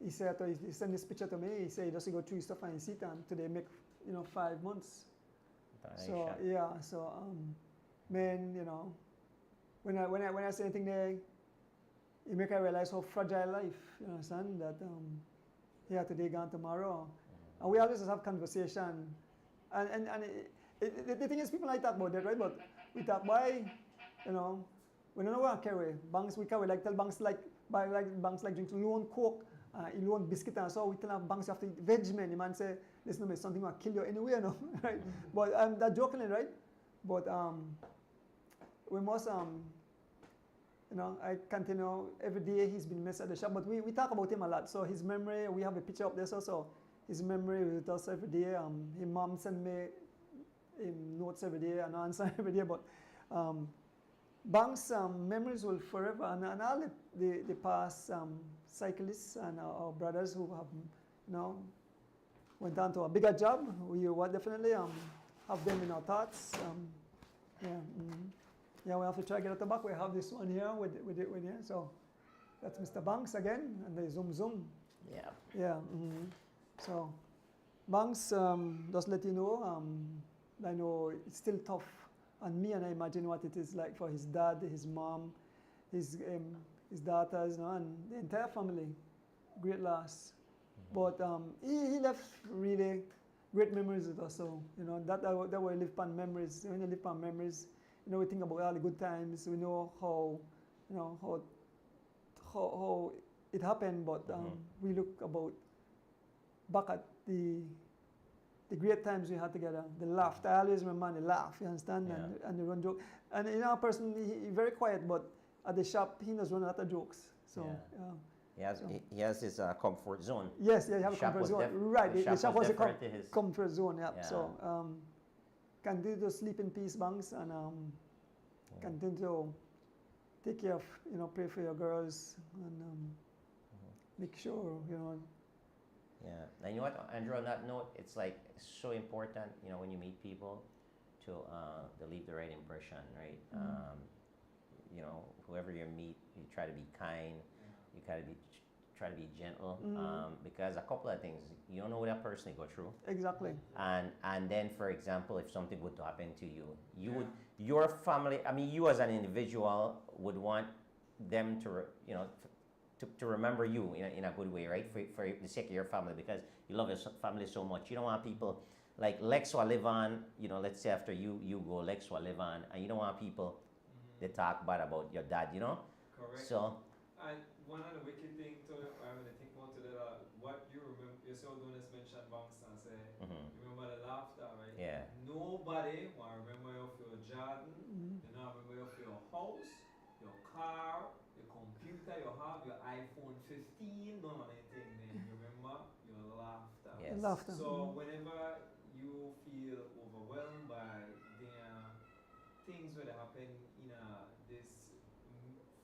he sent this picture to me. He said he doesn't go through his stuff and he see it, and today make, 5 months. So, yeah, so, man, when I say anything there, it make I realize how fragile life, you understand, that today, gone tomorrow. And we always have conversation. And the thing is, people like talk about that, right? But we talk by, we don't know what to carry. Banks, we carry, like tell banks banks like drink loan Coke, loan biscuit, and so we tell banks you have to eat veg, man. The man say, listen, man, something will kill you anyway, right? But that's jokingly, right? But we must, I continue every day he's been missed at the shop, but we talk about him a lot. So his memory, we have a picture up there, so his memory with us every day. His mom send me notes every day and answer every day, but Banks' memories will forever, and all the past cyclists and our brothers who have, went on to a bigger job, we will definitely have them in our thoughts. Yeah, we have to try to get at the back. We have this one here with here. So that's Mr. Banks again, and the zoom.
Yeah.
Yeah. So Banks, just let you know, I know it's still tough on me, and I imagine what it is like for his dad, his mom, his daughters, and the entire family. Great loss. But he left really great memories with us. So that way live on memories. When you live on memories, we think about all the good times. We know how it happened, but we look back at the great times we had together. The laughter. I always remember the laugh. You understand?
Yeah.
And the run joke. And a person, he very quiet, but at the shop he does run a lot of jokes. So.
Yeah. He has his comfort zone.
Yes, you have a comfort zone. Right, the shop was a comfort zone. Yeah. So continue to sleep in peace, Banks, and continue to take care of, pray for your girls, and make sure,
Yeah, and you know what, Andrew, on that note, it's like so important, when you meet people to leave the right impression, right? Whoever you meet, you try to be kind, you try to be gentle, because a couple of things, you don't know what that person will go through.
Exactly.
And then, for example, if something would happen to you, your family, you as an individual would want them to remember you in a good way, right? For the sake of your family, because you love your family so much. You don't want people like Lex will live on, let's say after you go, Lex will live on, and you don't want people they talk bad about your dad,
Correct.
So.
And one of the wicked things to when I think about today, what you remember, you saw Donis mention Banks and say, you remember the laughter, right?
Yeah.
Nobody will remember you for your Jordan, they don't remember you for your house, your car, your computer, your iPhone 15, none of anything. Then you remember your laughter.
Yes.
Laughter.
So whenever you feel overwhelmed by the things that happen in this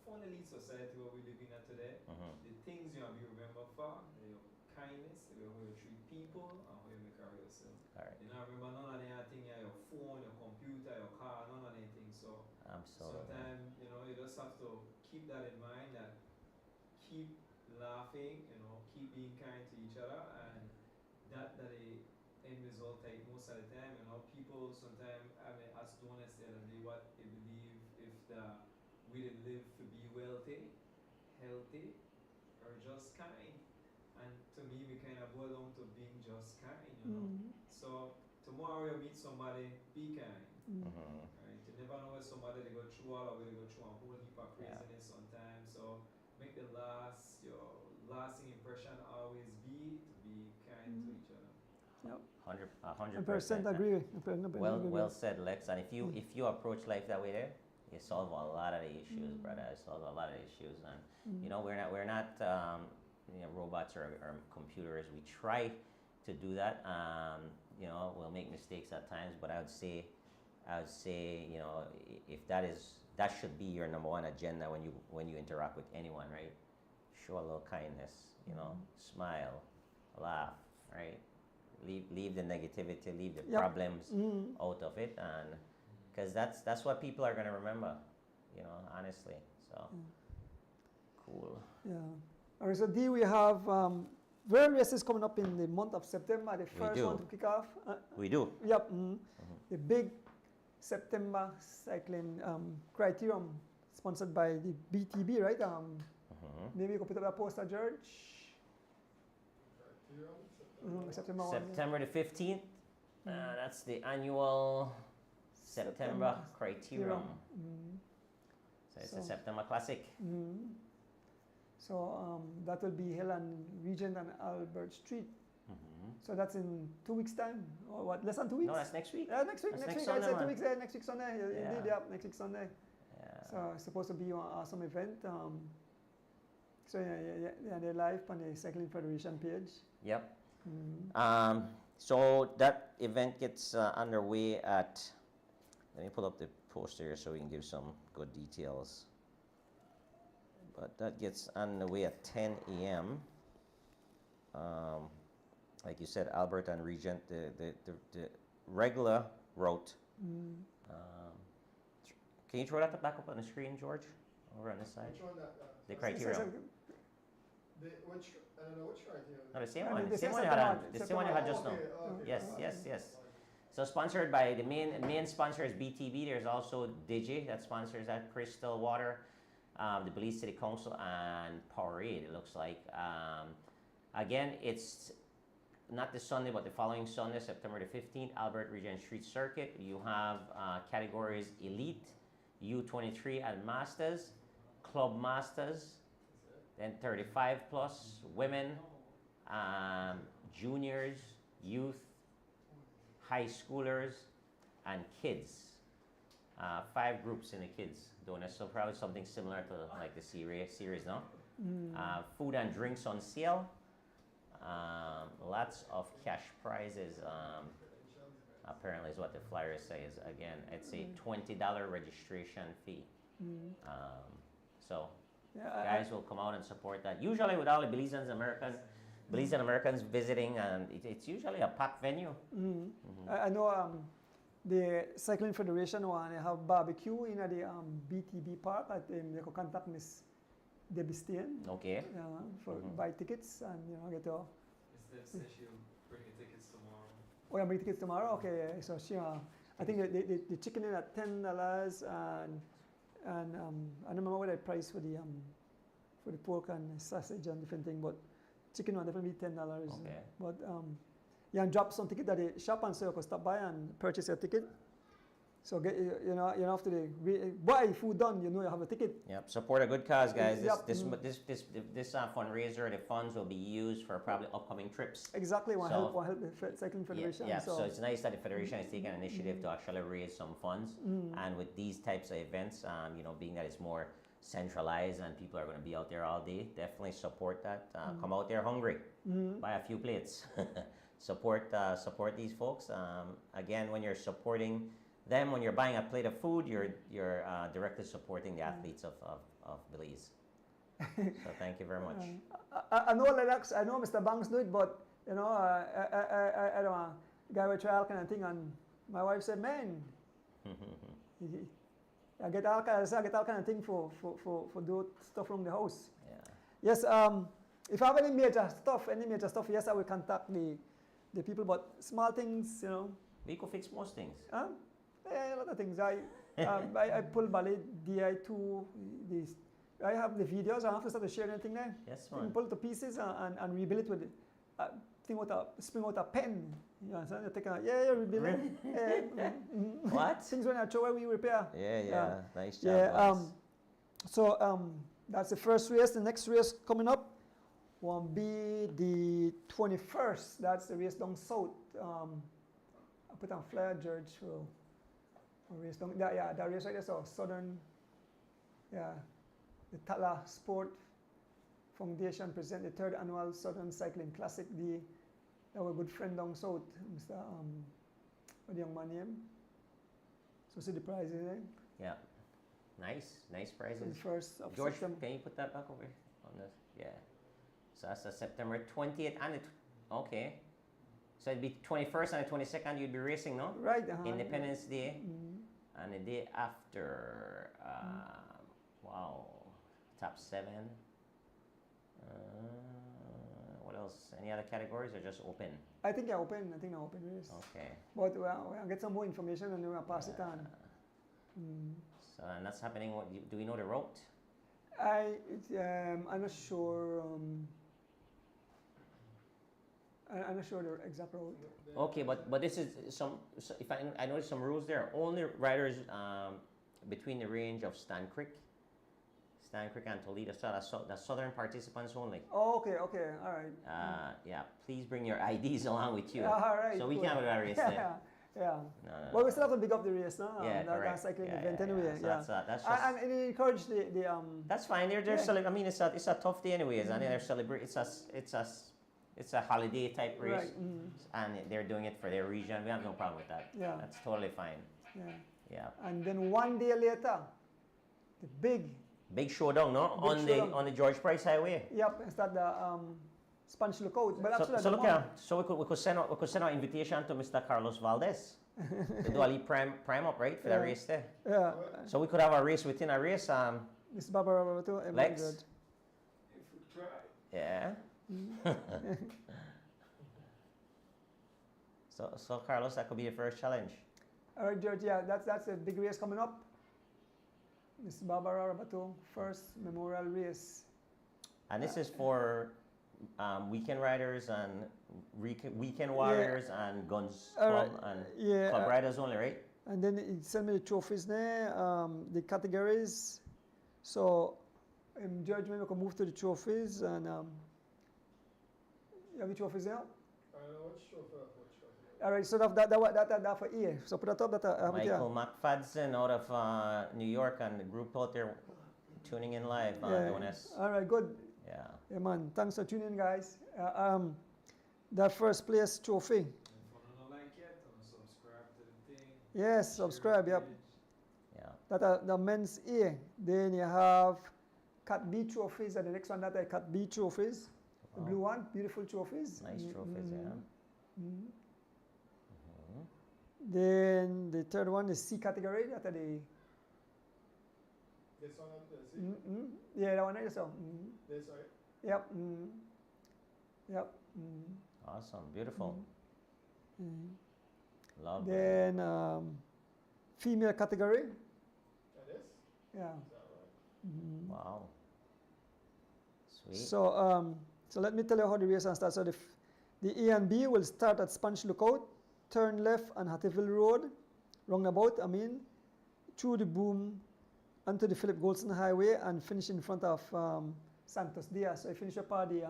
funnily society where we live in today, the things you have to remember for, your kindness, the way you treat people, and how you make care of yourself.
All right.
You know, remember none of anything, your phone, your computer, your car, none of anything. So
Absolutely.
sometimes, you just have to keep that in mind, that keep laughing, keep being kind to each other, and that the end result take most of the time. People sometimes, as Donna said, what they believe if we didn't live to be wealthy, healthy, or just kind. And to me, we kind of boil down to being just kind, So tomorrow you meet somebody, be kind. Right? You never know where somebody they go through all, or they go through a whole heap of craziness sometimes. So make the last your lasting impression always be to be kind to each other.
Yep.
100%.
100% agree.
Well said, Lex. And if you approach life that way, there, you solve a lot of the issues, brother. You solve a lot of issues, and we're not robots or computers. We try to do that. We'll make mistakes at times, but I would say, if that should be your number one agenda when you interact with anyone, right? Show a little kindness, smile, laugh, right? Leave the negativity, leave the problems out of it, and because that's what people are gonna remember, honestly. So cool.
Yeah. All right. So D, we have various races coming up in the month of September. The first one to kick off.
We do.
Yep. The big September cycling criterium, sponsored by the BTB, right? Maybe you could put up that poster, George. September 1.
September the 15th. That's the annual September criterium. So it's a September classic.
So that will be held on Regent and Albert Street. So that's in 2 weeks' time, or what? Less than 2 weeks?
No, that's next week.
Yeah, next week.
That's
Next week.
Sunday,
I said 2
man.
weeks. Next week Sunday. Indeed, yeah. Next week Sunday.
Yeah.
So it's supposed to be an awesome event. So they're live on the Cycling Federation page.
Yep. So that event gets underway at. Let me pull up the poster here so we can give some good details. But that gets underway at 10 a.m. Like you said, Albert and Regent, the regular route. Can you throw that back up on the screen, George? Over on this side?
Which one?
The criterium.
I don't know which criterium.
No, the same
I
one.
mean,
The
the
same one you
September
had.
one.
The same one you had just now.
Okay.
Yes. So sponsored by the main sponsor is BTB. There's also Digi that sponsors that, Crystal Water, the Belize City Council, and Powerade. It looks like. Again, it's not this Sunday, but the following Sunday, September the 15th, Albert Regent Street Circuit. You have categories Elite, U23 and Masters, Club Masters, then 35 plus, women, juniors, youth, high schoolers, and kids. 5 groups in the kids doing it, so probably something similar to like the series, no? Food and drinks on sale. Lots of cash prizes. Apparently, is what the flyer says. Again, it's a $20 registration fee. So guys will come out and support that. Usually, with all the Belizean Americans visiting, and it's usually a packed venue.
I know the Cycling Federation one, they have barbecue in the BTB park. They could contact Miss Debbie Steen.
Okay.
For buy tickets and get to.
Miss Deb said she'll bring the tickets tomorrow.
Oh, yeah, bring tickets tomorrow. Okay, so she. I think the chicken in at $10 and I don't remember what I priced for the pork and sausage and different thing, but chicken will definitely be $10.
Okay.
But and drop some ticket at the shop, and so you can stop by and purchase a ticket. So get after the buy food done, you have a ticket.
Yep. Support a good cause, guys.
Yep.
This fundraiser, the funds will be used for probably upcoming trips.
Exactly. Want help the Cycling Federation.
Yeah. So it's nice that the federation is taking an initiative to actually raise some funds, and with these types of events, being that it's more centralized and people are going to be out there all day, definitely support that. Come out there hungry, buy a few plates. Support these folks. Again, when you're supporting them, when you're buying a plate of food, you're directly supporting the athletes of Belize. So thank you very much.
I know Lennox, I know Mr. Banks do it, but I don't know, guy will try all kind of thing, and my wife said, man, I get all kind of thing for do stuff from the house.
Yeah.
Yes. If I have any major stuff, yes, I will contact the people. But small things,
We could fix most things.
a lot of things. I pull ballet DI2. I have the videos. I have to start to share anything there.
Yes,
You
man.
can pull it to pieces and rebuild it with spring out a pen. You understand? You take rebuild it.
What?
Things when I throw away, we repair.
Yeah. Nice job.
Yeah.
boys.
So that's the first race. The next race coming up One be the 21st. That's the race down south. I put on flyer, George. So, race down, that race right there. So Southern, the Tala Sport Foundation present the 3rd annual Southern Cycling Classic. Our good friend down south, Mr. What the young man name? So see the prizes, eh?
Yeah. Nice prizes.
21st of
George,
September.
can you put that back over here on this? Yeah. So that's the September 20th and okay. So it'd be 21st and the 22nd you'd be racing, no?
Right.
Independence Day
Mm.
and the day after. Wow. Top 7. What else? Any other categories or just open?
I think they're open. I think they're open race.
Okay.
But we'll get some more information and then we'll pass it on. Mm.
So and that's happening. Do we know the route?
I'm not sure. I'm not sure the exact route.
Okay, but this is if I noticed some rules there. Only riders between the range of Stan Creek and Toledo. So that's southern participants only.
Oh, okay, all right.
Yeah, please bring your IDs along with you.
All right.
So we
cool.
can't go to that race then.
Yeah.
No.
Well, we still have to big up the race, no?
Yeah,
that
correct.
cycling
Yeah,
event
yeah,
anyway.
yeah. So that's just.
And it encourage the
That's fine. They're
yeah.
I mean, it's a tough day anyways, and they're celebrating. It's a holiday type race,
right.
and they're doing it for their region. We have no problem with that.
Yeah.
That's totally fine.
Yeah.
Yeah.
And then one day later, the
Big showdown, no?
Big
On the George Price Highway.
Yep, it's that the Spanish Lookout. But
So look here. So we could send out invitation to Mr. Carlos Valdez to do a lead prime up, right, for the race there.
Yeah.
So we could have a race within a race.
Miss Barbara too.
Lex?
If we try.
Yeah. So Carlos, that could be the first challenge.
All right, George. Yeah, that's a big race coming up. Miss Barbara Rabato, first memorial race.
And this is for weekend riders and weekend warriors and guns club and club riders only, right?
And then it sent me the trophies there, the categories. So, George, maybe we can move to the trophies and you have the trophies now? All right, so that for E. So put that up. That
Michael McFadden out of New York and the group out there tuning in live on ONS.
All right, good.
Yeah.
Yeah, man. Thanks for tuning in, guys. That first place trophy.
And if you don't like it, subscribe to the thing.
Yes, subscribe. Yep.
Yeah.
That the men's A. Then you have Cat B trophies, and the next one that are Cat B trophies. The blue one, beautiful trophies.
Nice trophies, yeah.
Then the third one is C category. That are the.
This one up there, see?
Yeah, that one right. So.
This, right?
Yep. Yep.
Awesome, beautiful. Love it.
Then female category.
And this?
Yeah.
Is that right?
Wow. Sweet.
So let me tell you how the race will start. So the A and B will start at Spanish Lookout, turn left on Hattieville Road, roundabout, through the boom onto the Philip Goldson Highway and finish in front of Santos Diaz. So you finish up the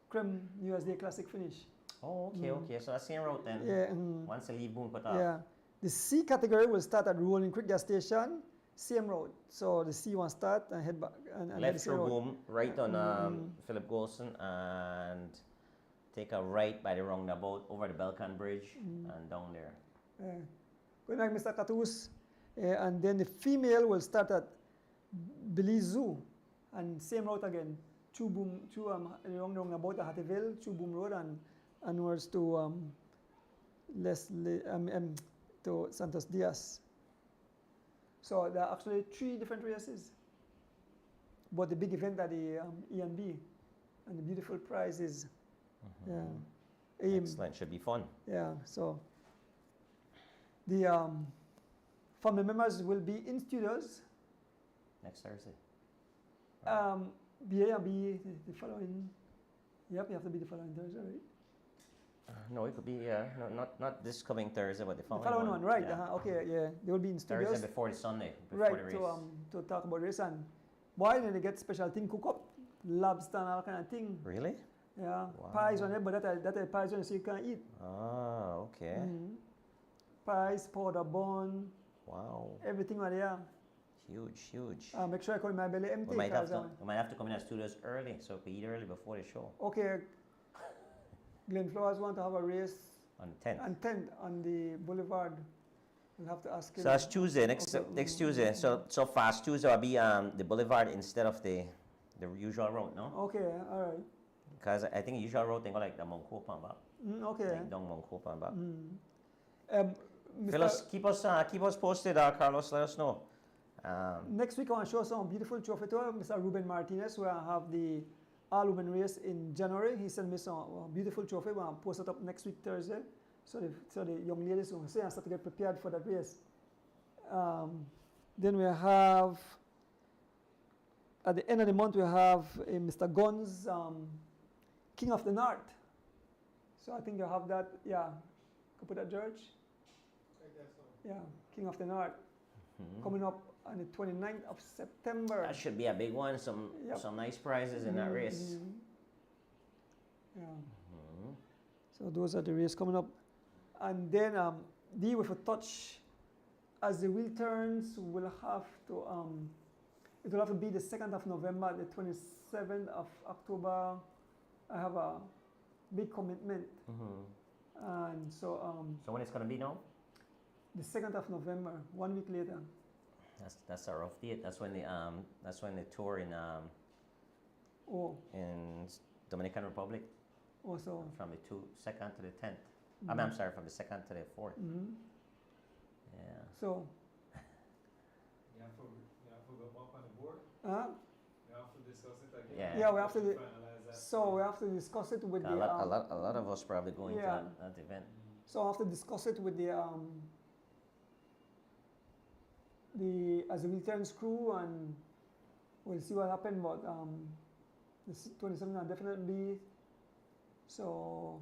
Creme New Year's Day Classic finish.
Oh, okay. So that's the same route then.
Yeah.
Once the lead boom cut off.
Yeah. The C category will start at Rolling Creek gas station, same road. So the C one start and head back. And
Left through boom, right on Philip Golson, and take a right by the roundabout over the Belcan Bridge and down there.
Good night, Mr. Catus. And then the female will start at Belize Zoo and same route again. Through roundabout at Hattieville, through Boom Road and onwards to to Santos Diaz. So there are actually 3 different races. But the big event are the E and B, and the beautiful prizes.
Excellent, should be fun.
Yeah, so the family members will be in studios.
Next Thursday.
B and B the following. Yep, you have to be the following Thursday, right?
No, it could be not this coming Thursday, but the
The
following
following one, right?
Yeah.
Okay, yeah, they will be in studios.
Thursday before the Sunday, before
Right,
the race.
to talk about race and why they get special thing cook up lobster and all kind of thing.
Really?
Yeah,
Wow.
pies on it, but that pies on it so you can't eat.
Ah, okay.
Pies, powder bun,
Wow.
everything right there.
Huge, huge.
Make sure I call my belly empty.
We might have
'cause,
to we might have to come in at studios early so we can eat early before the show
okay, Glenn Flowers want to have a race
on the 10th.
and tent on the boulevard. We'll have to ask him.
So that's Tuesday, next
Okay.
next Tuesday. So fast Tuesday will be the boulevard instead of the usual route, no?
Okay, all right.
Because I think usual route they go like the Mount Copan back.
Okay.
Like down Mount Copan back.
Mr.
Keep us posted, Carlos. Let us know.
Next week I want to show some beautiful trophy to Mr. Ruben Martinez, where I have the all-women race in January. He sent me some beautiful trophy. We'll post it up next week Thursday, so the young ladies will see and start to get prepared for that race. Then we have at the end of the month we have Mr. Guns, King of the North. So I think you have that. Yeah, could put that, George.
I guess so.
Yeah, King of the North coming up on the 29th of September.
That should be a big one. Some
Yep.
some nice prizes in that race.
Yeah. So those are the races coming up. And then deal with a touch. As the wheel turns, we'll have to it will have to be the 2nd of November, the 27th of October. I have a big commitment. And so
So when it's gonna be now?
the 2nd of November, 1 week later.
That's a rough date. That's when the tour in
Oh,
Dominican Republic
also.
from the 2nd to the 10th. I'm sorry, from the 2nd to the 4th. Yeah.
So,
You have to go up on the board.
uh,
You have to discuss it again.
Yeah.
Yeah, we have to
finalize that.
so we have to discuss it with
A
the
lot of us probably going
yeah.
to that event.
So I have to discuss it with the as the returns crew, and we'll see what happens. But the 27th are definitely so.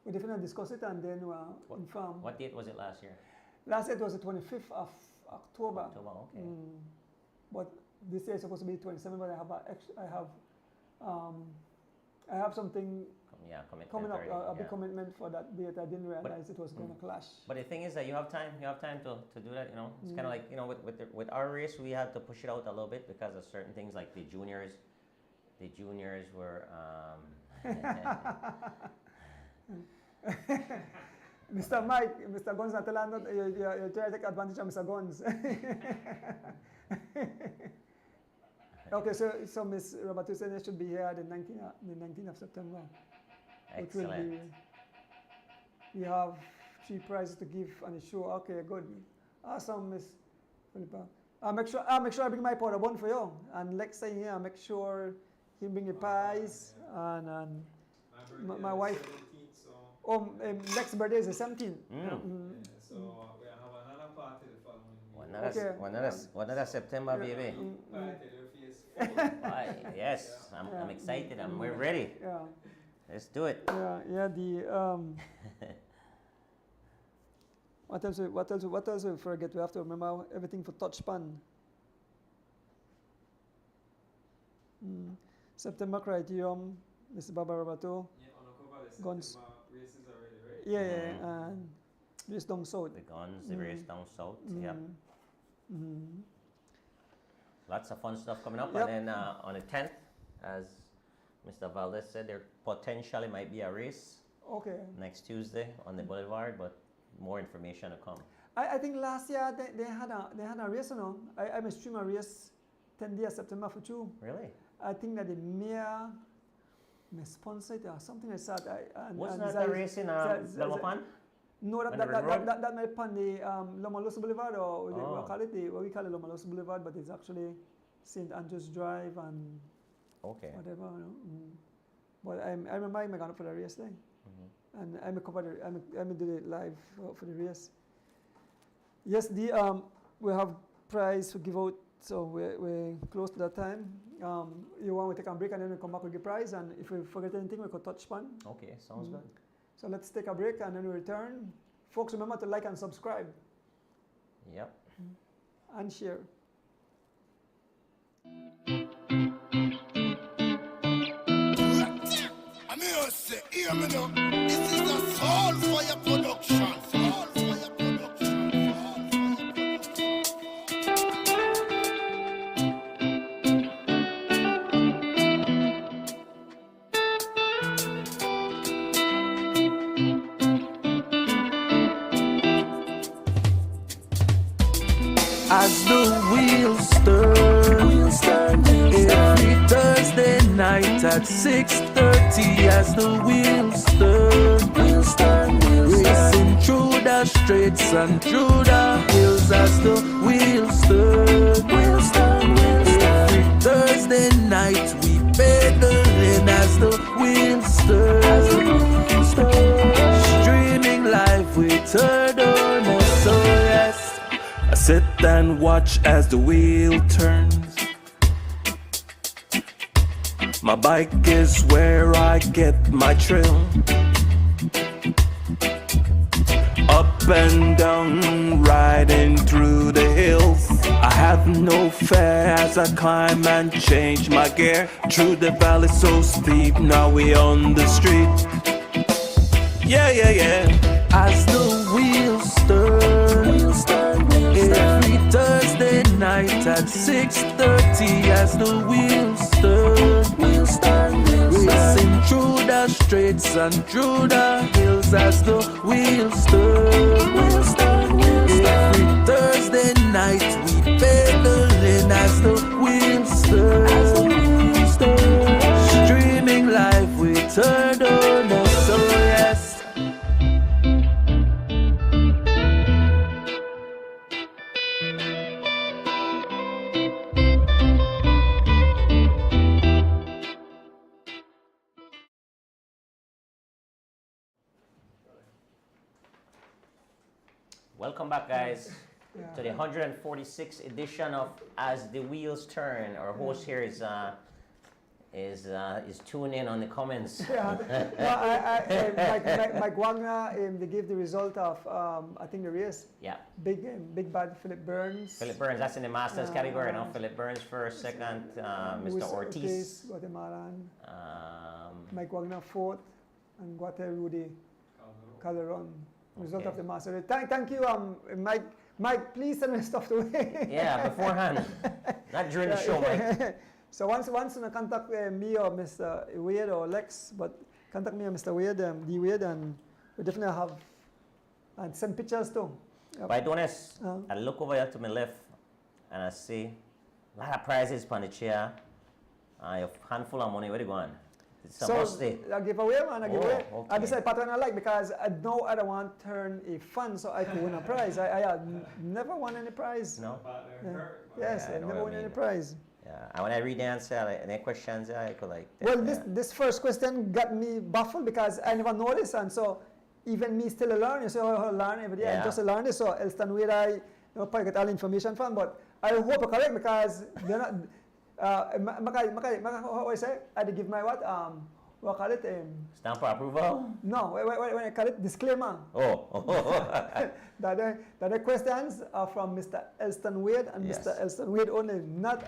We definitely discuss it and then we'll inform.
What date was it last year?
Last year it was the 25th of October.
October, okay.
But this year it's supposed to be 27th. But I have something coming up, a big commitment for that date. I didn't realize it was going to clash.
But the thing is that you have time to do that, you know. It's kind of like, you know, with our race, we had to push it out a little bit because of certain things like the juniors were,
Mr. Mike, Mr. Guns, not telling you're trying to take advantage of Mr. Guns. Okay, so Miss Roberto said they should be here the 19th of September.
excellent.
We have 3 prizes to give on the show. Okay, good. Awesome, Miss Philippa. I'll make sure I bring my powder bun for you. And next time here, I'll make sure he bring the pies and my wife.
17th, so
Next birthday is the 17th.
yeah, so we have another party the following week.
One other September, baby.
Party, your face full.
Aye, yes, I'm excited. We're ready.
Yeah.
Let's do it.
Yeah, what else we forget? We have to remember everything for touch pan. September criterium, Mr. Barbara Roberto.
Yeah, on October the
Guns.
September races already, right?
Yeah, and race down south.
The guns, the race down south. Yep. Lots of fun stuff coming up.
Yep.
And then on the 10th, as Mr. Valdez said, there potentially might be a race
Okay.
next Tuesday on the boulevard, but more information to come.
I think last year they had a race, you know. I must stream a race 10 days September for 2.
Really?
I think that the mayor may sponsor it or something like that.
Wasn't that the race in Lamapan?
No,
On the ring road?
that might be on the Lomaloso Boulevard, or
Oh.
what we call it Lomaloso Boulevard, but it's actually St. Andrews Drive and
Okay.
whatever. You know. But I remember I got up for the race day, and I did it live for the race. Yes, we have prize to give out, so we're close to that time. You want to take a break and then we come back with the prize, and if we forget anything, we could touch upon.
Okay, sounds good.
So let's take a break and then we return. Folks, remember to like and subscribe
Yep.
and share.
I'm here to say, hear me now. This is a soul fire production. Soul fire production.
As the wheels turn, every Thursday night at 6:30. As the wheels turn, racing through the streets and through the hills. As the wheels turn, every Thursday night we pedaling. As the wheels turn, streaming live with her donor. So yes, I sit and watch as the wheel turns. My bike is where I get my thrill. Up and down, riding through the hills. I have no fear as I climb and change my gear. Through the valley so steep, now we on the street. Yeah, yeah, yeah. As the wheels turn, every Thursday night at 6:30. As the wheels turn, racing through the streets and through the hills. As the wheels turn, every Thursday night we pedaling. As the wheels turn, streaming live with her donor. So yes.
Welcome back, guys, to the 146th edition of As the Wheels Turn. Our host here is tuning in on the comments.
Yeah. Mike Wagner, they gave the result of, I think the race.
Yeah.
Big bad Philip Burns.
Philip Burns, that's in the Masters category, no? Philip Burns first, second,
Luis
Mr. Ortiz.
Guatemalan. Mike Wagner fourth, and Guate Rudy Calderon. Result of the Masters. Thank you, Mike. Mike, please send me stuff to me.
Yeah, beforehand, not during the show, Mike.
So once you contact me or Mr. Wade or Lex, but contact me or Mr. Wade, D Wade, and we definitely have and send pictures too. Yep.
But Donis, I look over here to my left and I see a lot of prizes on the chair. A handful of money. Where they going? It's a must-stay.
I give away, man. I give away.
Okay.
I decided pattern I like because I know I don't want to turn a fund so I could win a prize. I never won any prize.
No?
Yes,
Yeah, I
I
know
never
what
won
I
any
mean.
prize.
Yeah. And when I read the answer, like, any questions, I could like.
Well, this first question got me baffled because I never noticed, and so even me still a learner. So I learn every day.
Yeah.
I just a learner. So Elston where I probably get all information from, but I hope I'm correct because they're not. How I say? I give my what call it?
Stamp for approval?
No, when I call it disclaimer.
Oh.
The other questions are from Mr. Elston Wade and
Yes.
Mr. Elston Wade only, not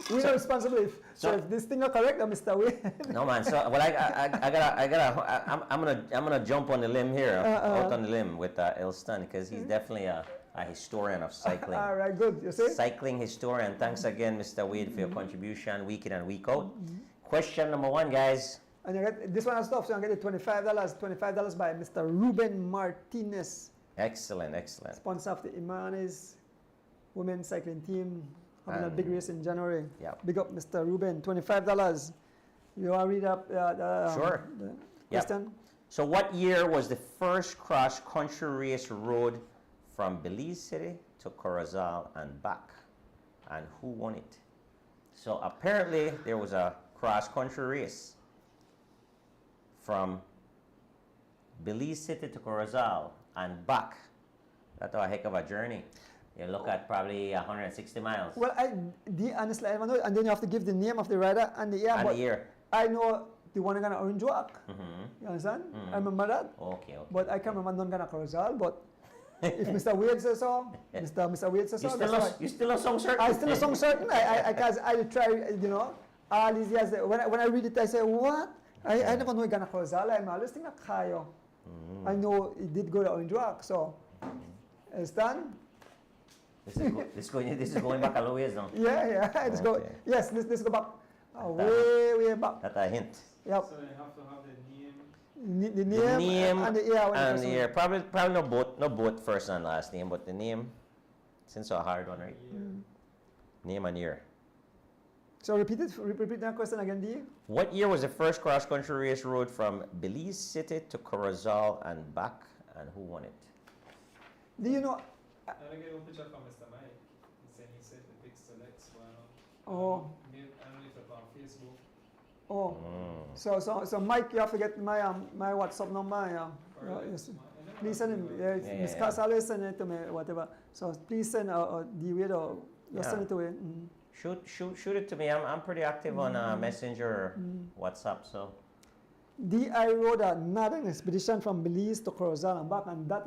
we're not responsible so if this thing are correct, Mr. Wade.
No man. So well, I'm gonna jump on the limb here, out on the limb with Elston because he's definitely a historian of cycling.
All right, good. You see?
Cycling historian. Thanks again, Mr. Wade, for your contribution week in and week out. Question number one, guys.
And you get this one has stuff, so you get it $25 by Mr. Ruben Martinez,
Excellent.
sponsor of the Imanes women's cycling team, having a big race in January.
Yeah.
Big up, Mr. Ruben. $25. You want to read up
Sure.
the
Yep.
question?
So what year was the first cross-country race rode from Belize City to Corozal and back? And who won it? So apparently there was a cross-country race from Belize City to Corozal and back. That's a heck of a journey. You look at probably 160 miles.
Well, honestly, I don't know. And then you have to give the name of the rider and the year.
And
but
the year.
I know the one gonna Orange Walk. You understand? I remember that.
Okay.
But I can't remember none gonna Corozal. But if Mr. Wade says so, Mr. Wade says so.
You still a song certain?
I still a song certain. I try, you know, all these years. When I read it, I say, what? I never know Gana Kozala. I'm always thinking of Kayo. I know it did go to Orange Rock, so. Understand?
This is going back a long ways now.
Yeah. Let's go.
Okay.
Yes, let's go back. Way back.
That's a hint.
Yep.
So they have to have the name.
The name and the year.
And the year. Probably no both first and last name, but the name. Since a hard one, right? Name and year.
So repeat that question again, D.
What year was the first cross-country race road from Belize City to Corozal and back, and who won it?
Do you know?
And I get a picture from Mr. Mike. He said the big selects one.
Oh.
I don't know if it's on Facebook.
Oh. So Mike, you have to get my my WhatsApp number. Yes. Please send him. Miss Cass always send it to me, whatever. So please send the way or just send it to him.
Shoot it to me. I'm pretty active on Messenger, WhatsApp. So.
I rode a northern expedition from Belize to Corozal and back, and that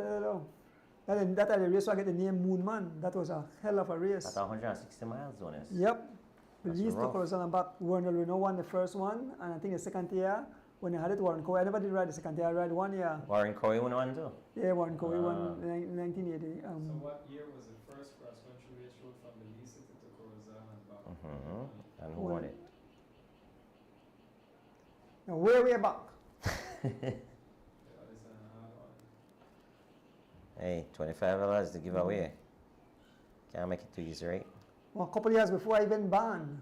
the race I get the name Moon Man. That was a hell of a race.
That's 160 miles, Jonas.
Yep. Belize to
rough.
Corozal and back. Warren Reno won the first one, and I think the second year when I had it, Warren Coe. I never did ride the second year. I ride 1 year.
Warren Coe won one too.
Yeah, Warren Coe won in 1980.
So what year was the first cross-country race road from Belize City to Corozal and back?
And who won it?
Now, way back.
Hey, $25 to give away. Can't make it too easy, right?
Well, a couple of years before I even banned.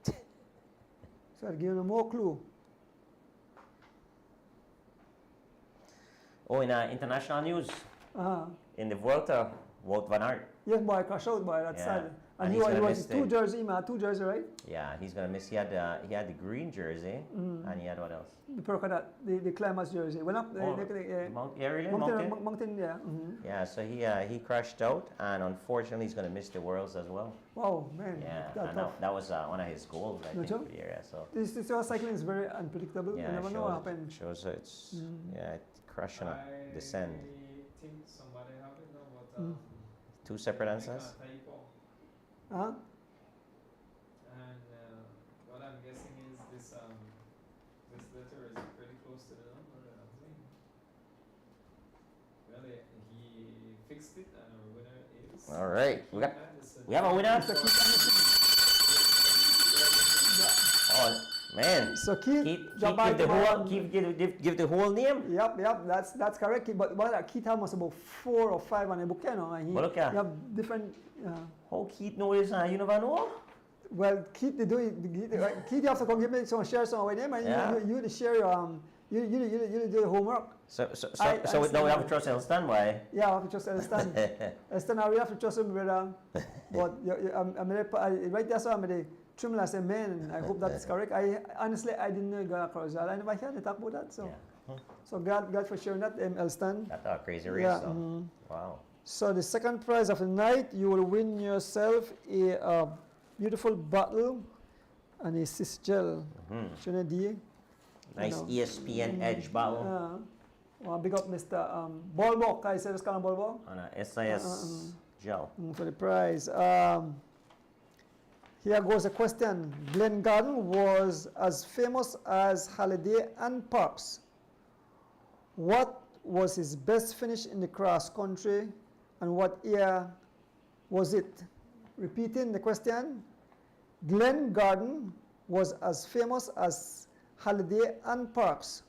So I'll give you more clue.
Oh, in international news, in the Vuelta, Wout van Aert.
Yes, boy, crash out, boy, that's sad. And he
he's gonna
was
miss
two jersey, man, two jersey, right?
Yeah, he's gonna miss. He had the green jersey, and he had what else?
The perk of that, the climbers jersey. Went up, Mountain, yeah.
Yeah, so he crashed out, and unfortunately, he's gonna miss the Worlds as well.
Wow, man.
Yeah, and that was one of his goals, I think, for the year. So
this cycling is very unpredictable. You never know what happens.
Shows it's crashing up, descend.
I think somebody have it now, but
Two separate answers.
Huh?
And what I'm guessing is this letter is pretty close to the number that I'm saying. Well, he fixed it, and our winner is.
All right, we have a winner. Oh man!
So Keith,
give the whole name.
Yep, that's correct. But Keith had must about 4 or 5 on the book, you know. And
But look
he have different.
How Keith knows you never know?
Well, Keith, they do it. Keith, you have to come give me some share some with him, and you share your you do the homework.
So now we have to trust Elston, boy.
Yeah, I have to trust Elston. Elston, I really have to trust him, brother. But right there, so I'm the trim last man. I hope that's correct. Honestly, I didn't know God Corozal. I never heard they talk about that. So, so God for sharing that, Elston.
That's a crazy race.
Yeah.
So. Wow.
So the second prize of the night, you will win yourself a beautiful bottle and a cis gel.
Nice ESPN Edge bottle.
Well, big up Mr. Bolbo. Can I say this kind of Bolbo?
On a SIS gel.
For the prize. Here goes a question. Glen Garden was as famous as Halliday and Parks. What was his best finish in the cross country, and what year was it? Repeating the question. Glen Garden was as famous as Halliday and Parks.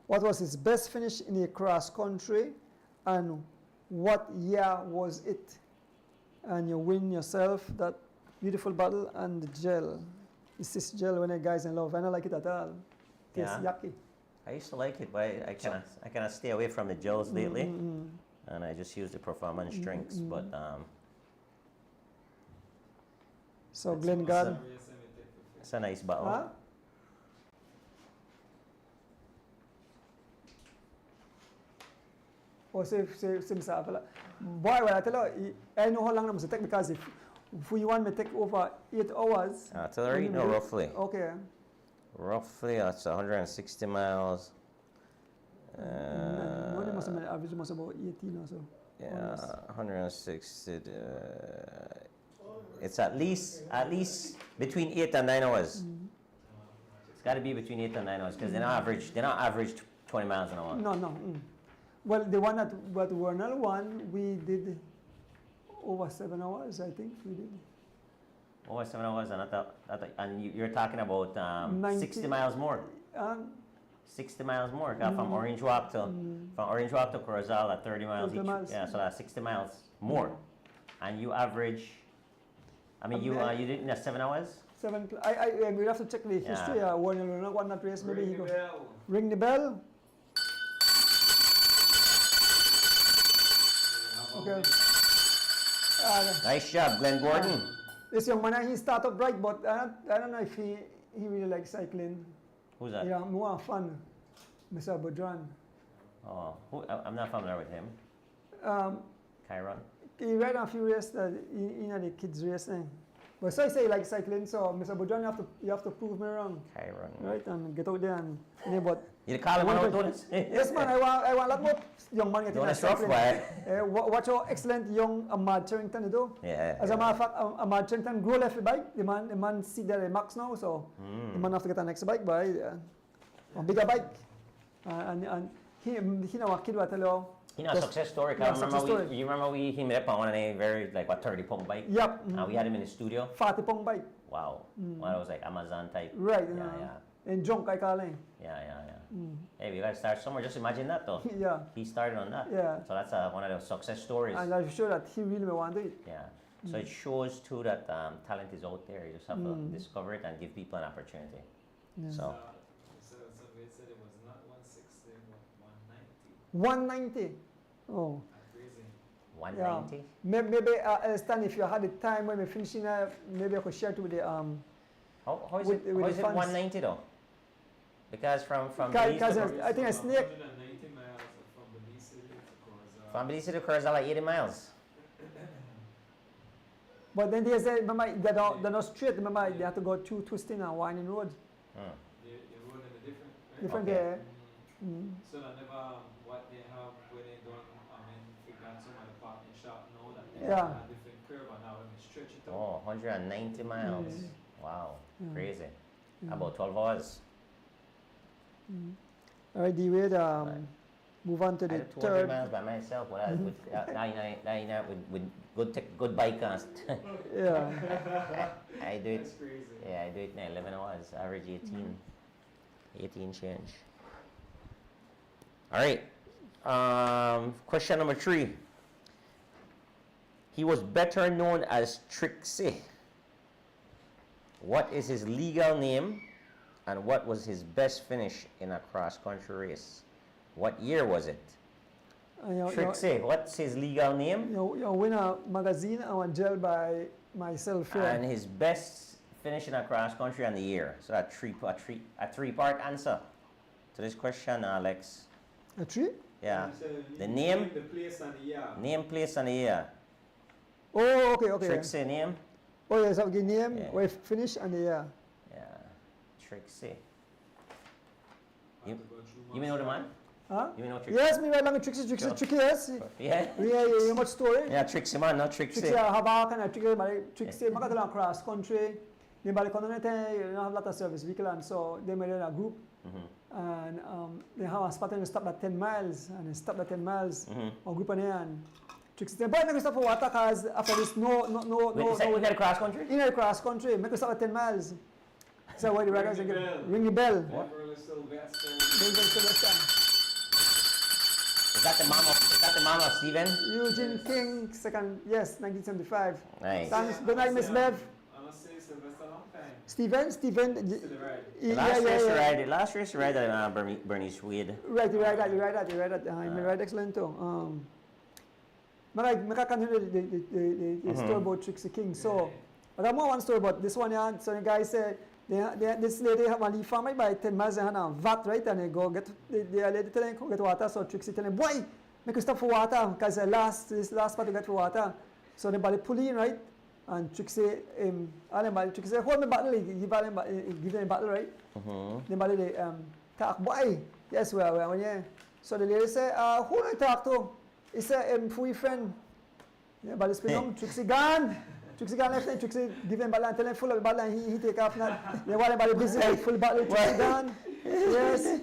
What was his best finish in the cross country, and what year was it? And you win yourself that beautiful bottle and the gel. It's this gel when a guy's in love. I don't like it at all. Tastes yucky.
I used to like it, but I kind of stay away from the gels lately, and I just use the performance drinks. But
so Glen Garden.
It's a nice bottle.
Huh? Oh, say Mr. Apple. Boy, when I tell you, I know how long it must take, because if you want me to take over 8 hours.
Artillery? No, roughly.
Okay.
Roughly, that's 160 miles.
Average must about 18 or so.
Yeah, 160. It's at least between 8 and 9 hours. It's got to be between 8 and 9 hours because they're not average 20 miles an hour.
No. Well, the one at what Vernal one, we did over 7 hours, I think we did.
Over 7 hours, and you're talking about 60 miles more. 60 miles more from Orange Walk to Corozal at 30 miles
30
each.
miles.
Yeah, so that's 60 miles more, and you average. I mean, you did it in 7 hours.
7. We have to check the history. Vernal won that race. Maybe he
Ring the
go.
bell.
Ring the bell. Okay.
Nice job, Glenn Gordon.
This young man, he started up bright, but I don't know if he really likes cycling.
Who's that?
Yeah, more fun. Mr. Budran.
Oh, I'm not familiar with him. Chiron.
He ran a few races in the kids' race. But so I say he likes cycling, so Mr. Budran, you have to prove me wrong.
Chiron.
Right? And get out there and but
You call him out, Donis?
yes, man, I want a lot more young man getting
Donis rough, boy.
watch how excellent young Ahmad Charrington they do.
Yeah.
As a matter of fact, Ahmad Charrington grow left the bike. The man see that the max now, so the man have to get an extra bike, but a bigger bike. And he now a kid will tell you.
You know, a success story.
Yeah,
You remember he made up on a very 30-pound bike.
Yep.
And we had him in the studio.
40-pound bike.
Wow. One of those like Amazon type.
Right.
Yeah.
And junk I call him.
Yeah. Hey, we gotta start somewhere. Just imagine that though.
Yeah.
He started on that.
Yeah.
So that's one of those success stories.
And I'm sure that he really want to do it.
Yeah. So it shows too that talent is out there. You just have to discover it and give people an opportunity.
Yeah.
So
Somebody said it was not 160, but 190.
190. Oh.
Crazy.
190.
Maybe Stan, if you had the time when we finishing, maybe I could share it with the
How is
with
it?
the
How is it
fans.
190 though? Because from
Because
Belize
I think I snake.
190 miles from Belize City to Corozal.
from Belize to Corozal like 80 miles.
But then they say, remember, they're not straight. Remember, they have to go through twisting and winding road.
They rode in a different. Right?
Different
Okay.
there.
So that never what they have when they done. I mean, they got some of the parking shop now that they
Yeah.
have a different curve and now when they stretch it out.
Oh, 190 miles. Wow, crazy.
Yeah.
About 12 hours.
All right, D Wade, move on to
I
the
did 200
third.
miles by myself with good bike cast.
Yeah.
I do it.
That's crazy.
Yeah, I do it in 11 hours. Average 18 change. All right. Question number 3. He was better known as Trixie. What is his legal name, and what was his best finish in a cross-country race? What year was it? Trixie, what's his legal name?
You win a magazine and a gel by myself here.
And his best finish in a cross-country and the year. So a three-part answer to this question, Alex.
A tree?
Yeah.
You said
The
you
name?
named the place and the year.
Name, place, and the year.
Oh, okay.
Trixie name?
Oh, yes, okay, name,
Yeah.
where finish, and the year.
Yeah. Trixie.
I have to go through
You may know the man?
Huh?
You may know Trixie?
Yes, me right along with Trixie,
Sure.
Tricky, yes.
Yeah?
Yeah, much story.
Yeah, Trixie man, not Trixie.
Trixie, I have a kind of Trixie, I got along cross country. They have a lot of service vehicle, and so they made a group. And they have a spot and they stopped at 10 miles, and they stopped at 10 miles, a group on there, and Trixie said, boy, make us stop for water, because after this, no,
In the cross country?
in the cross country, make us stop at 10 miles. So why the riders
Ring the bell.
ring the bell.
Beverly Sylvester.
Ring the Sylvester.
Is that the mom of Stephen?
Eugene King, second, yes, 1975.
Nice.
Thanks, good night, Miss Bev.
I must say Sylvester long time.
Stephen,
Still right.
The last race you ride at Bernice Wade.
Right, you ride that. You ride excellent too. I continue the story about Trixie King. So, but I have one story about this one. Yeah, so the guy said, this lady have a leaf farm by 10 miles and a vat, right? And they go get, the lady telling him, go get water. So Trixie telling him, boy, make you stop for water, because this last part to get for water. So the body pull in, right? And Trixie, Trixie said, hold me battle, give them a battle, right? The body, they talk, boy, yes, well, yeah. So the lady said, who do I talk to? It's a free friend. Yeah, but it's been Trixie gone. Trixie gone left and Trixie give him ball and tell him full of ball and he take off not. They want everybody busy like full ball. Trixie gone. Yes.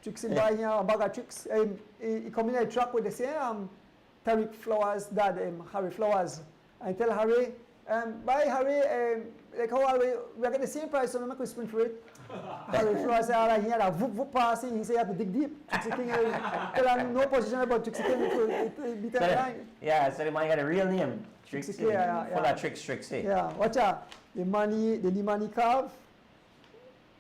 Trixie buy here a bag of tricks. He come in a truck with the same Tariq Flowers dad, Harry Flowers. And tell Harry, bye Harry, like how are we are getting the same price, so I'm not going to sprint for it. Harry Flowers said, all right, he had a whoop passing, he said you have to dig deep. Trixie King, tell him no position about Trixie King to beat the line.
Yeah, so the man got a real name. Trixie, full of Trixie.
Yeah, watch out. The money carve.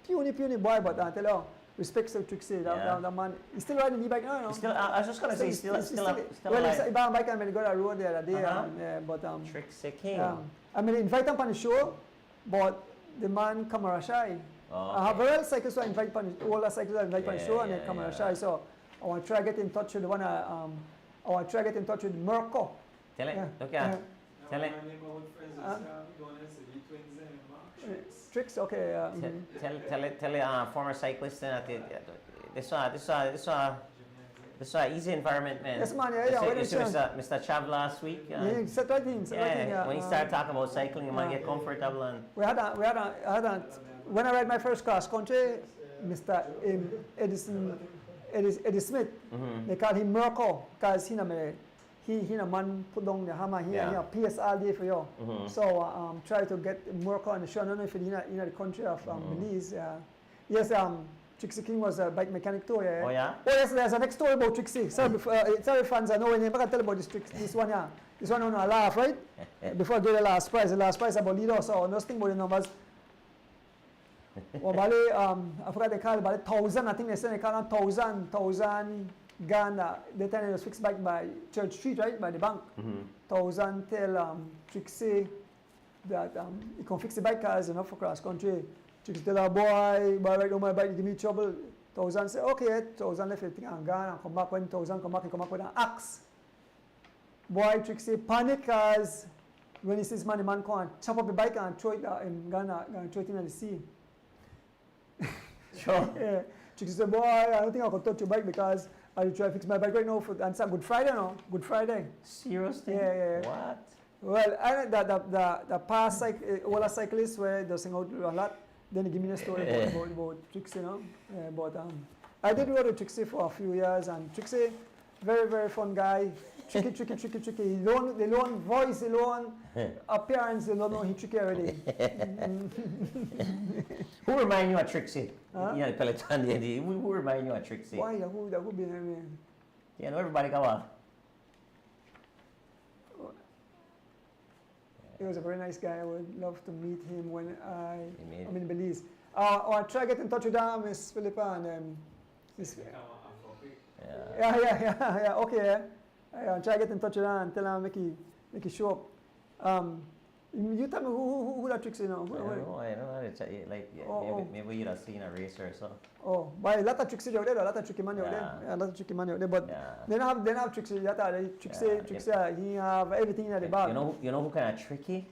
Puny boy, but I tell you, respects to Trixie. That man, he's still riding the e-bike now, you know?
Still, I was just going to say, still
well,
alive.
he's buying bike and when he got a road the other day. Yeah, but
Trixie King.
I mean, invite him on the show, but the man camera shy. I have several cyclists I invite on all the cyclists I invite on the show and they camera shy. So I want to try to get in touch with the one. I want to try to get in touch with Mirko.
Tell it. Look
Yeah.
at. Tell it.
My neighborhood friends are going to say the twins and Mark.
Tricks, okay.
Tell it. Former cyclist that this easy environment, man.
Yes, man.
You see Mr. Chav last week.
Yeah, set right thing.
When he started talking about cycling, you might get comfortable and.
When I ride my first cross country, Mr. Eddie Smith, they call him Mirko because he a man put down the hammer. He a PS all day for you. So try to get Mirko on the show. I don't know if he's in the country of Belize. Yes, Trixie King was a bike mechanic too. Yeah.
Oh yeah.
Oh yes, there's a next story about Trixie. Sorry fans, I know when I can tell about this one. Yeah, this one on a laugh, right? Before I get the last prize about leader. So nothing about the numbers. I forgot they call it, but 1,000. I think they said they call it 1,000 Ghana. They tell it was fixed back by Church Street, right, by the bank. 1,000 tell Trixie that he can fix the bike cars enough for cross country. Trixie tell her, boy, right on my bike, give me trouble. 1,000 say, okay. 1,000 left everything and gone and come back. When 1,000 come back, he come back with an axe. Boy, Trixie panic because when he sees man, the man come and chop up the bike and throw it in Ghana and throw it in the sea.
Sure.
Yeah. Trixie said, boy, I don't think I can touch your bike because I try to fix my bike right now and it's Good Friday now. Good Friday.
Seriously?
Yeah.
What?
Well, I know the past all the cyclists where they sing out a lot, then they give me a story about Trixie, you know. Yeah, but I did work with Trixie for a few years and Trixie, very, very fun guy. Tricky. He learn voice, he learn appearance, he don't know he tricky already.
Who remind you of Trixie? Yeah, Peloton. Who remind you of Trixie?
Why? That would be
Yeah, no, everybody go on.
He was a very nice guy. I would love to meet him when I'm in Belize. I'll try to get in touch with Miss Philippa and Miss. Yeah. Okay. I'll try to get in touch with her and tell her make it show up. You tell me who that Trixie now?
I don't know. Maybe you'd have seen a racer or so.
Oh, but a lot of Trixie out there, a lot of tricky money out there. A lot of tricky money out there, but they don't have Trixie. Trixie, he have everything in the bag.
You know who kind of tricky?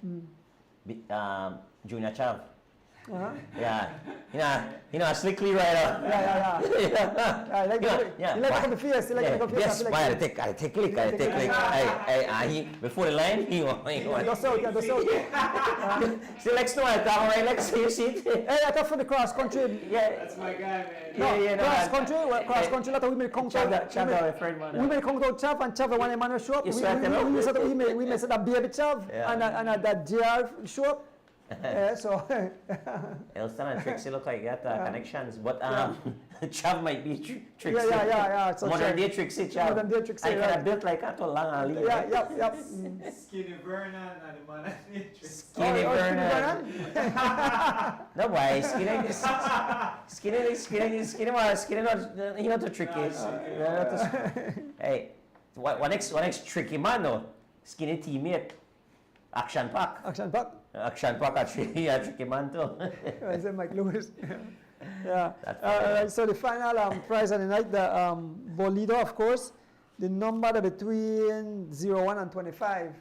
Junior Chav. Yeah, you know, a slickly rider.
Yeah. Like the fierce.
Yes, I take lick. He before the line, he
That's out.
See, Lex, no, I thought, right, Lex, you see it?
Hey, I thought for the cross country.
Yeah,
That's my guy, man.
Cross country. Lot of women come out. Women come out Chav and Chav when a man show up. We may say that baby Chav and that JR show up. So
Elston and Trixie look like that connections, but Chav might be Trixie.
Yeah. So
modern day Trixie Chav.
Modern day Trixie.
I kind of built like that to long and lean.
Yep.
Skinny Vernon and the man at Trixie.
Skinny Vernon. No boy, skinny not he not too tricky. Hey, what next tricky man though? Skinny teammate. Action pack actually a tricky man too.
I said Mike Lewis. Yeah. So the final prize of the night, the Bolido, of course, the number between 01 and 25.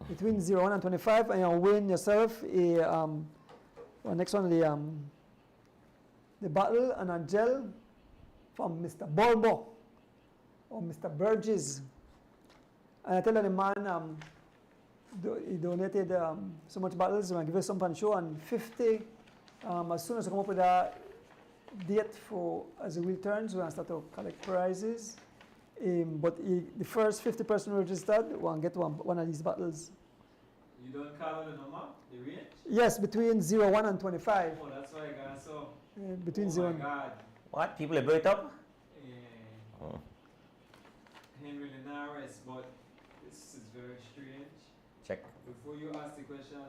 Between 01 and 25, and you win yourself a next one, the bottle and a gel from Mr. Bulbo or Mr. Burgess. And I tell the man, he donated so much bottles, and I give us some on show, and 50, as soon as I come up with a date for as the wheel turns, we're going to start to collect prizes. But the first 50 person registered will get one of these bottles.
You don't call the number, the range?
Yes, between 01 and 25.
Oh, that's why I got so.
Between
Oh
0
my
and...
God.
What? People have built up?
Yeah.
Oh.
Henry Linares, but this is very strange.
Check.
Before you ask the question,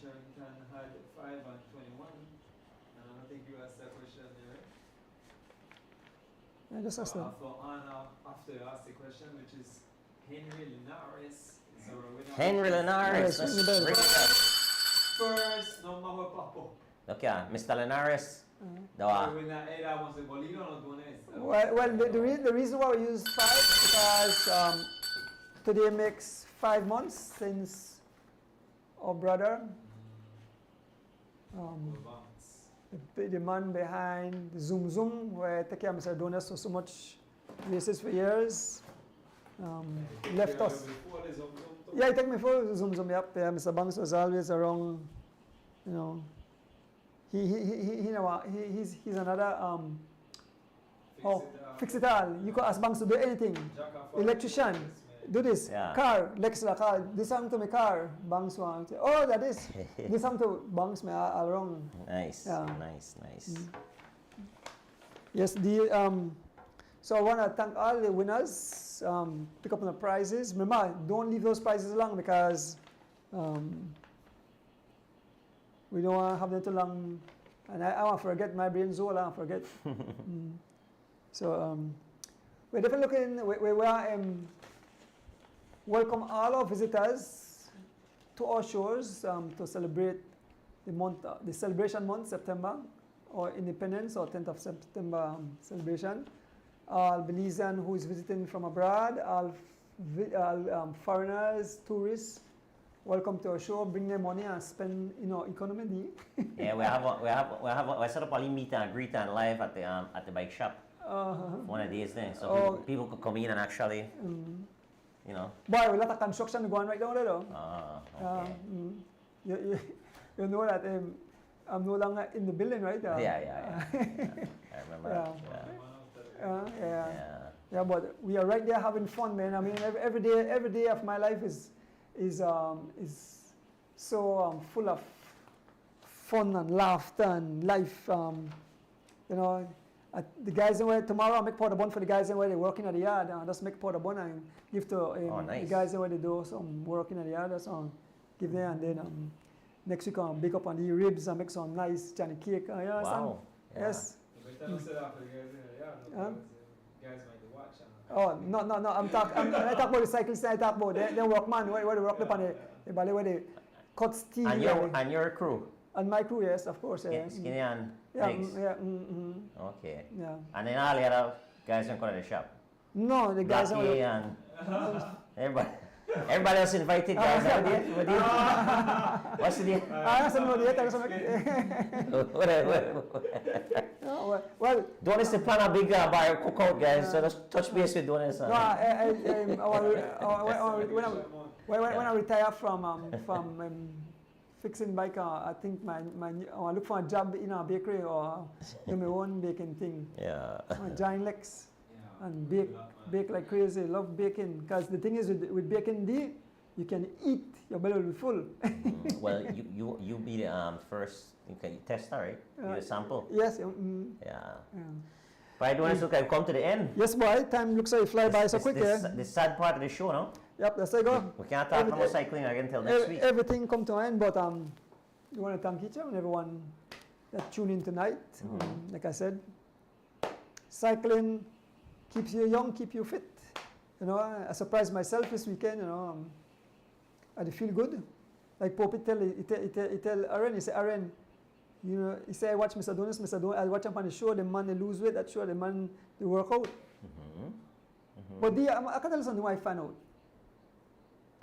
Jerrington had 5 and 21, and I don't think you asked that question there.
I just asked them.
After you ask the question, which is Henry Linares, is our winner.
Henry Linares.
Yes,
Let's
ring the bell.
ring the bell.
First number will pop up.
Okay, Mr. Linares.
The winner either was the Bolino or Gomez.
Well, the reason why we use 5 because today makes 5 months since our brother, the man behind the Zoom Zoom, where I take care of Mr. Adonis for so much races for years, left us. Yeah, he took me for Zoom Zoom, yep. Yeah, Mr. Banks was always around, you know. He's another fix it all. You can ask Banks to do anything. Electrician, do this.
Yeah.
Car, Lexus car, do something to my car. Banks want to say, oh, that is. Do something to Banks me all wrong.
Nice,
Yeah.
nice.
Yes, so I want to thank all the winners. Pick up on the prizes. Remember, don't leave those prizes long because we don't want to have them too long. And I want to forget my brain's all. I want to forget. So we're definitely looking. We welcome all our visitors to our shows to celebrate the celebration month, September, or Independence, or 10th of September celebration. All Belizean who is visiting from abroad, all foreigners, tourists, welcome to our show. Bring their money and spend economy.
Yeah, we set up a meet and greet and live at the bike shop. One of these things, so people could come in and actually, you know.
Boy, a lot of construction going right now, though.
Okay.
You know that I'm no longer in the building, right?
Yeah. I remember.
Yeah, but we are right there having fun, man. I mean, every day of my life is so full of fun and laughter and life. You know, the guys in where tomorrow I make pot of bun for the guys in where they're working at the yard. Just make pot of bun and give to
nice.
the guys in where they do some working at the yard. So give them, and then next week I'll bake up on the ribs and make some nice Johnny cake. You understand?
Wow. Yeah.
Yes.
Guys might watch.
Oh, no. I talk about the cyclists. I talk about the workman where they work up on the valley where they cut steel.
And your crew?
And my crew, yes, of course.
Skinny and
yeah,
legs? Okay.
Yeah.
And then all the other guys don't come to the shop?
No, the guys
Blackie and everybody else invited, guys. What do you? What's the deal?
I don't know yet. Well,
Donis to plan a big bar cookout, guys. So just touch base with Donis.
When I retire from fixing bike, I think I look for a job in a bakery or do my own baking thing.
Yeah.
Giant legs and bake like crazy. Love baking because the thing is with baking, you can eat. Your belly will be full.
Well, you be the first. You can test, right? You a sample.
Yes.
Yeah. But Donis, look, I've come to the end.
Yes, boy. Time looks like it fly by so quick.
The sad part of the show, no?
Yep, that's it. Go.
We can't talk about cycling again until next week.
Everything come to an end, but we want to thank each other and everyone that tuned in tonight. Like I said, cycling keeps you young, keep you fit. You know, I surprised myself this weekend. You know, I feel good. Like Poppy tell Aaron, he said, Aaron, you know, he said, I watch Mr. Adonis, I watch him on the show, the man they lose weight, that show, the man they work out. But I can tell you something I find out.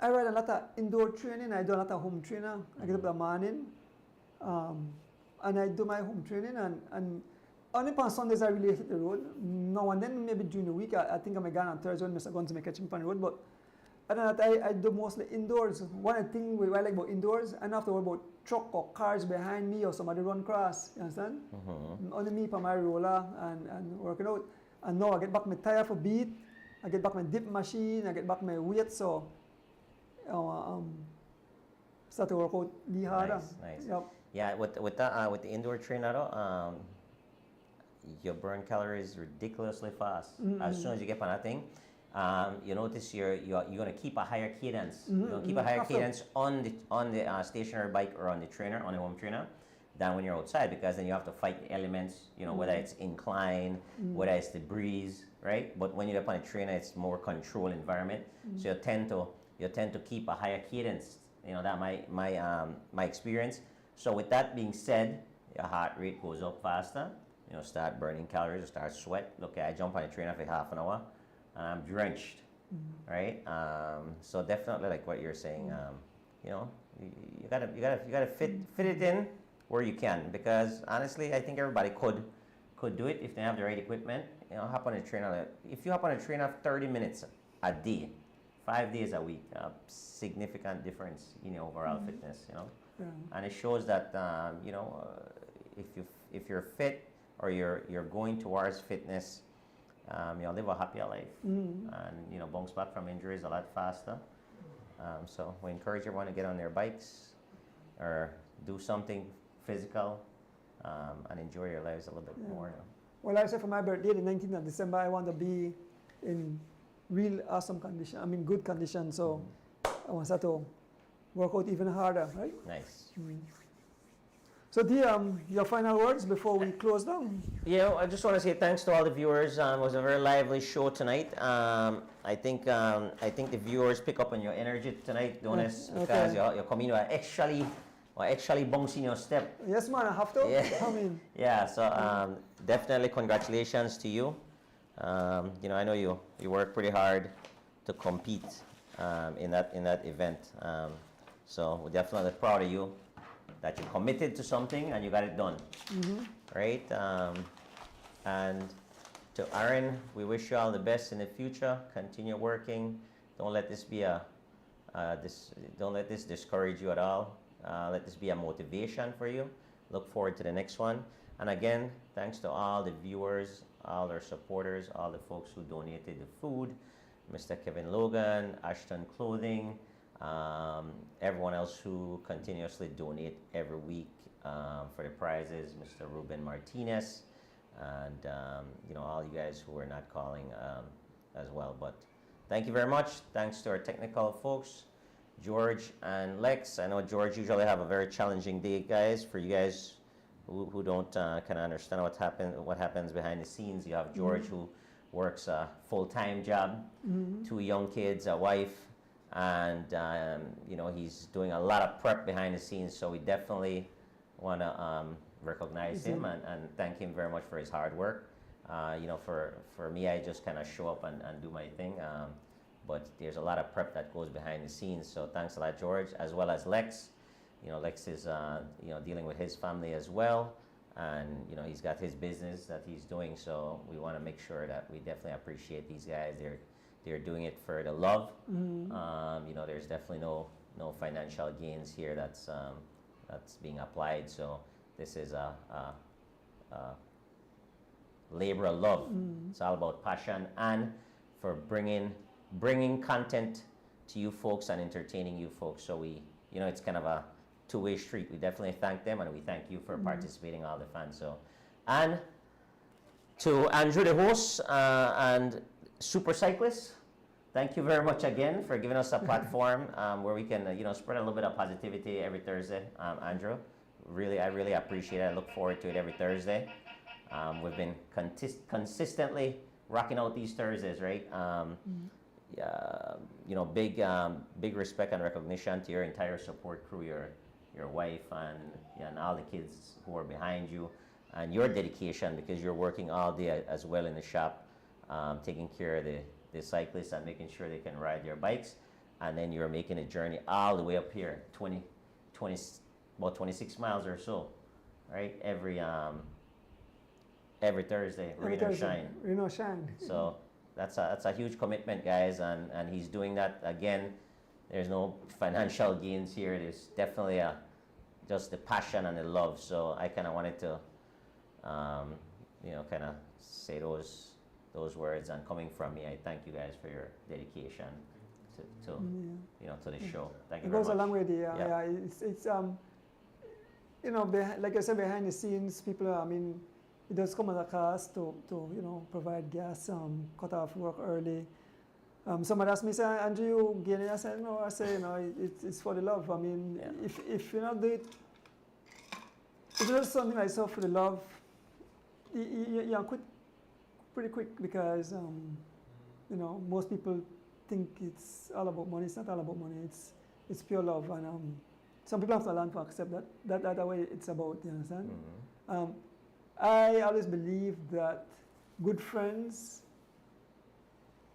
I ride a lot of indoor training, I do a lot of home training. I get up in the morning, and I do my home training, and only on Sundays I really hit the road. Now and then, maybe during the week, I think I'm going on Thursday when Mr. Guns may catch me on the road, but other than that, I do mostly indoors. One of the things we like about indoors, I don't have to worry about truck or cars behind me or somebody run cross. You understand? Only me for my roller and working out. And now I get back my tire for beat, I get back my dip machine, I get back my weight, so start to work out the harder.
Nice.
Yep.
Yeah, with the indoor trainer though, you burn calories ridiculously fast. As soon as you get on that thing, you notice you're gonna keep a higher cadence. You're gonna keep a higher cadence on the stationary bike or on the trainer, on the home trainer, than when you're outside, because then you have to fight the elements. You know, whether it's incline, whether it's the breeze, right? But when you're up on a trainer, it's more controlled environment, so you tend to keep a higher cadence. You know, that my experience. So with that being said, your heart rate goes up faster. You know, start burning calories, start sweat. Look, I jump on a trainer for half an hour, and I'm drenched, right? So definitely, like what you're saying, you know, you gotta fit it in where you can, because honestly, I think everybody could do it if they have the right equipment. You know, hop on a trainer. If you hop on a trainer 30 minutes a day, 5 days a week, significant difference in your overall fitness. You know, and it shows that you know, if you're fit, or you're going towards fitness, you'll live a happier life, and you know, bounce back from injuries a lot faster. So we encourage everyone to get on their bikes or do something physical, and enjoy your lives a little bit more. You know?
Well, like I said, for my birthday, the 19th of December, I want to be in real awesome condition. I mean, good condition. So I want to work out even harder, right?
Nice.
So, your final words before we close down?
Yeah, I just want to say thanks to all the viewers. It was a very lively show tonight. I think the viewers pick up on your energy tonight, Donis, because you're coming to actually bouncing your step.
Yes, man, I have to.
Yeah.
I mean,
yeah. So definitely congratulations to you. You know, I know you work pretty hard to compete in that event. So we're definitely proud of you, that you committed to something and you got it done, right? And to Aaron, we wish you all the best in the future. Continue working. Don't let this be don't let this discourage you at all. Let this be a motivation for you. Look forward to the next one. And again, thanks to all the viewers, all our supporters, all the folks who donated the food, Mr. Kevin Logan, Ashton Clothing, everyone else who continuously donate every week for the prizes, Mr. Ruben Martinez, and you know, all you guys who are not calling as well. But thank you very much. Thanks to our technical folks, George and Lex. I know George usually have a very challenging day, guys. For you guys who don't kind of understand what happens behind the scenes, you have George who works a full-time job, 2 young kids, a wife, and you know, he's doing a lot of prep behind the scenes, so we definitely want to recognize him and thank him very much for his hard work. You know, for me, I just kind of show up and do my thing, but there's a lot of prep that goes behind the scenes, so thanks a lot, George, as well as Lex. You know, Lex is you know, dealing with his family as well, and you know, he's got his business that he's doing, so we want to make sure that we definitely appreciate these guys. They're doing it for the love. You know, there's definitely no financial gains here that's being applied. So this is a labor of love. It's all about passion and for bringing content to you folks and entertaining you folks. So we, you know, it's kind of a two-way street. We definitely thank them, and we thank you for participating, all the fans. So, and to Andrew, the host, and Super Cyclist, thank you very much again for giving us a platform where we can, you know, spread a little bit of positivity every Thursday. Andrew, I really appreciate it. I look forward to it every Thursday. We've been consistently rocking out these Thursdays, right? You know, big respect and recognition to your entire support crew, your wife and all the kids who are behind you, and your dedication, because you're working all day as well in the shop, taking care of the cyclists and making sure they can ride their bikes, and then you're making a journey all the way up here, about 26 miles or so, right? Every Thursday, rain or shine.
Rain or shine.
So that's a huge commitment, guys, and he's doing that again. There's no financial gains here. There's definitely just the passion and the love. So I kind of wanted to, kind of say those words. And coming from me, I thank you guys for your dedication to to the show. Thank you
It
very
goes
much.
a long way there. Yeah. It's like I said, behind the scenes, people. I mean, it does come at a cost to provide gas, cut off work early. Somebody asked me, say, Andrew, you gain it? I said, no. I say, it's for the love. I mean, if you not do it, if you do something like so for the love, you quit pretty quick because most people think it's all about money. It's not all about money. It's pure love, and some people have to learn to accept that the way it's about. You understand?
Mm-hmm.
I always believe that good friends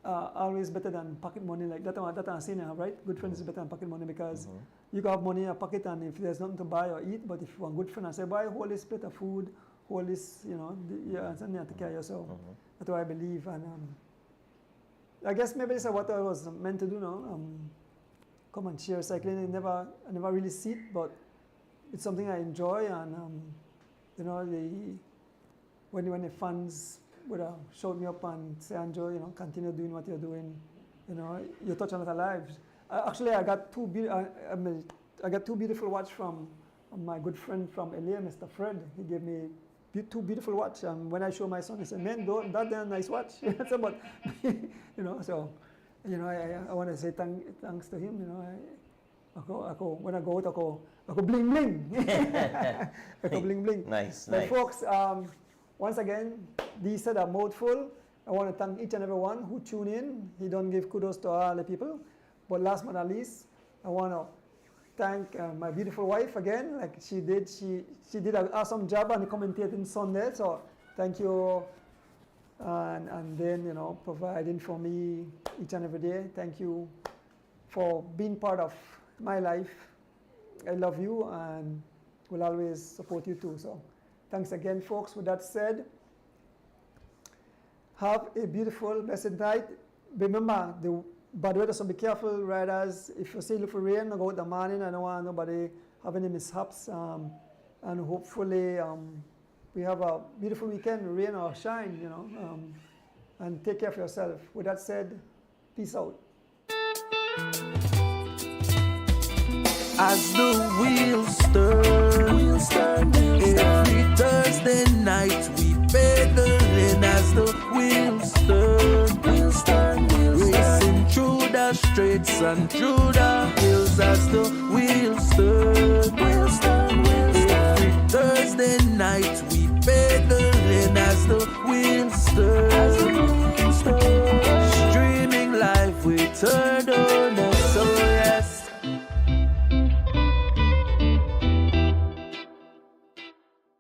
are always better than pocket money. Like that I'm saying now, right? Good friends is better than pocket money because you can have money in your pocket, and if there's nothing to buy or eat, but if you want a good friend, I say, buy hold this plate of food, hold this, you have to take care of yourself. That's what I believe, and I guess maybe this is what I was meant to do now. Come and share cycling. I never really see it, but it's something I enjoy, and when the fans would shout me up and say, Andrew, continue doing what you're doing, you touch on other lives. Actually, I got two beautiful watches from my good friend from LA, Mr. Fred. He gave me two beautiful watches. And when I show my son, he said, man, that's a nice watch. So, but, so, I want to say thanks to him. When I go out, I go bling bling. I go bling bling.
Nice,
but
nice.
Folks, once again, these said a mouthful. I want to thank each and every one who tune in. He don't give kudos to all the people. But last but not least, I want to thank my beautiful wife again. Like she did an awesome job on the commentating Sunday. So thank you. And then, providing for me each and every day. Thank you for being part of my life. I love you and will always support you too. So thanks again, folks. With that said, have a beautiful, blessed night. Remember, the bad weather, so be careful, riders. If you see look for rain, go out the morning. I don't want nobody have any mishaps. And hopefully, we have a beautiful weekend, rain or shine, and take care of yourself. With that said, peace out.
As the wheels turn, every Thursday night we pedaling. As the wheels turn, racing through the streets and through the hills. As the wheels turn.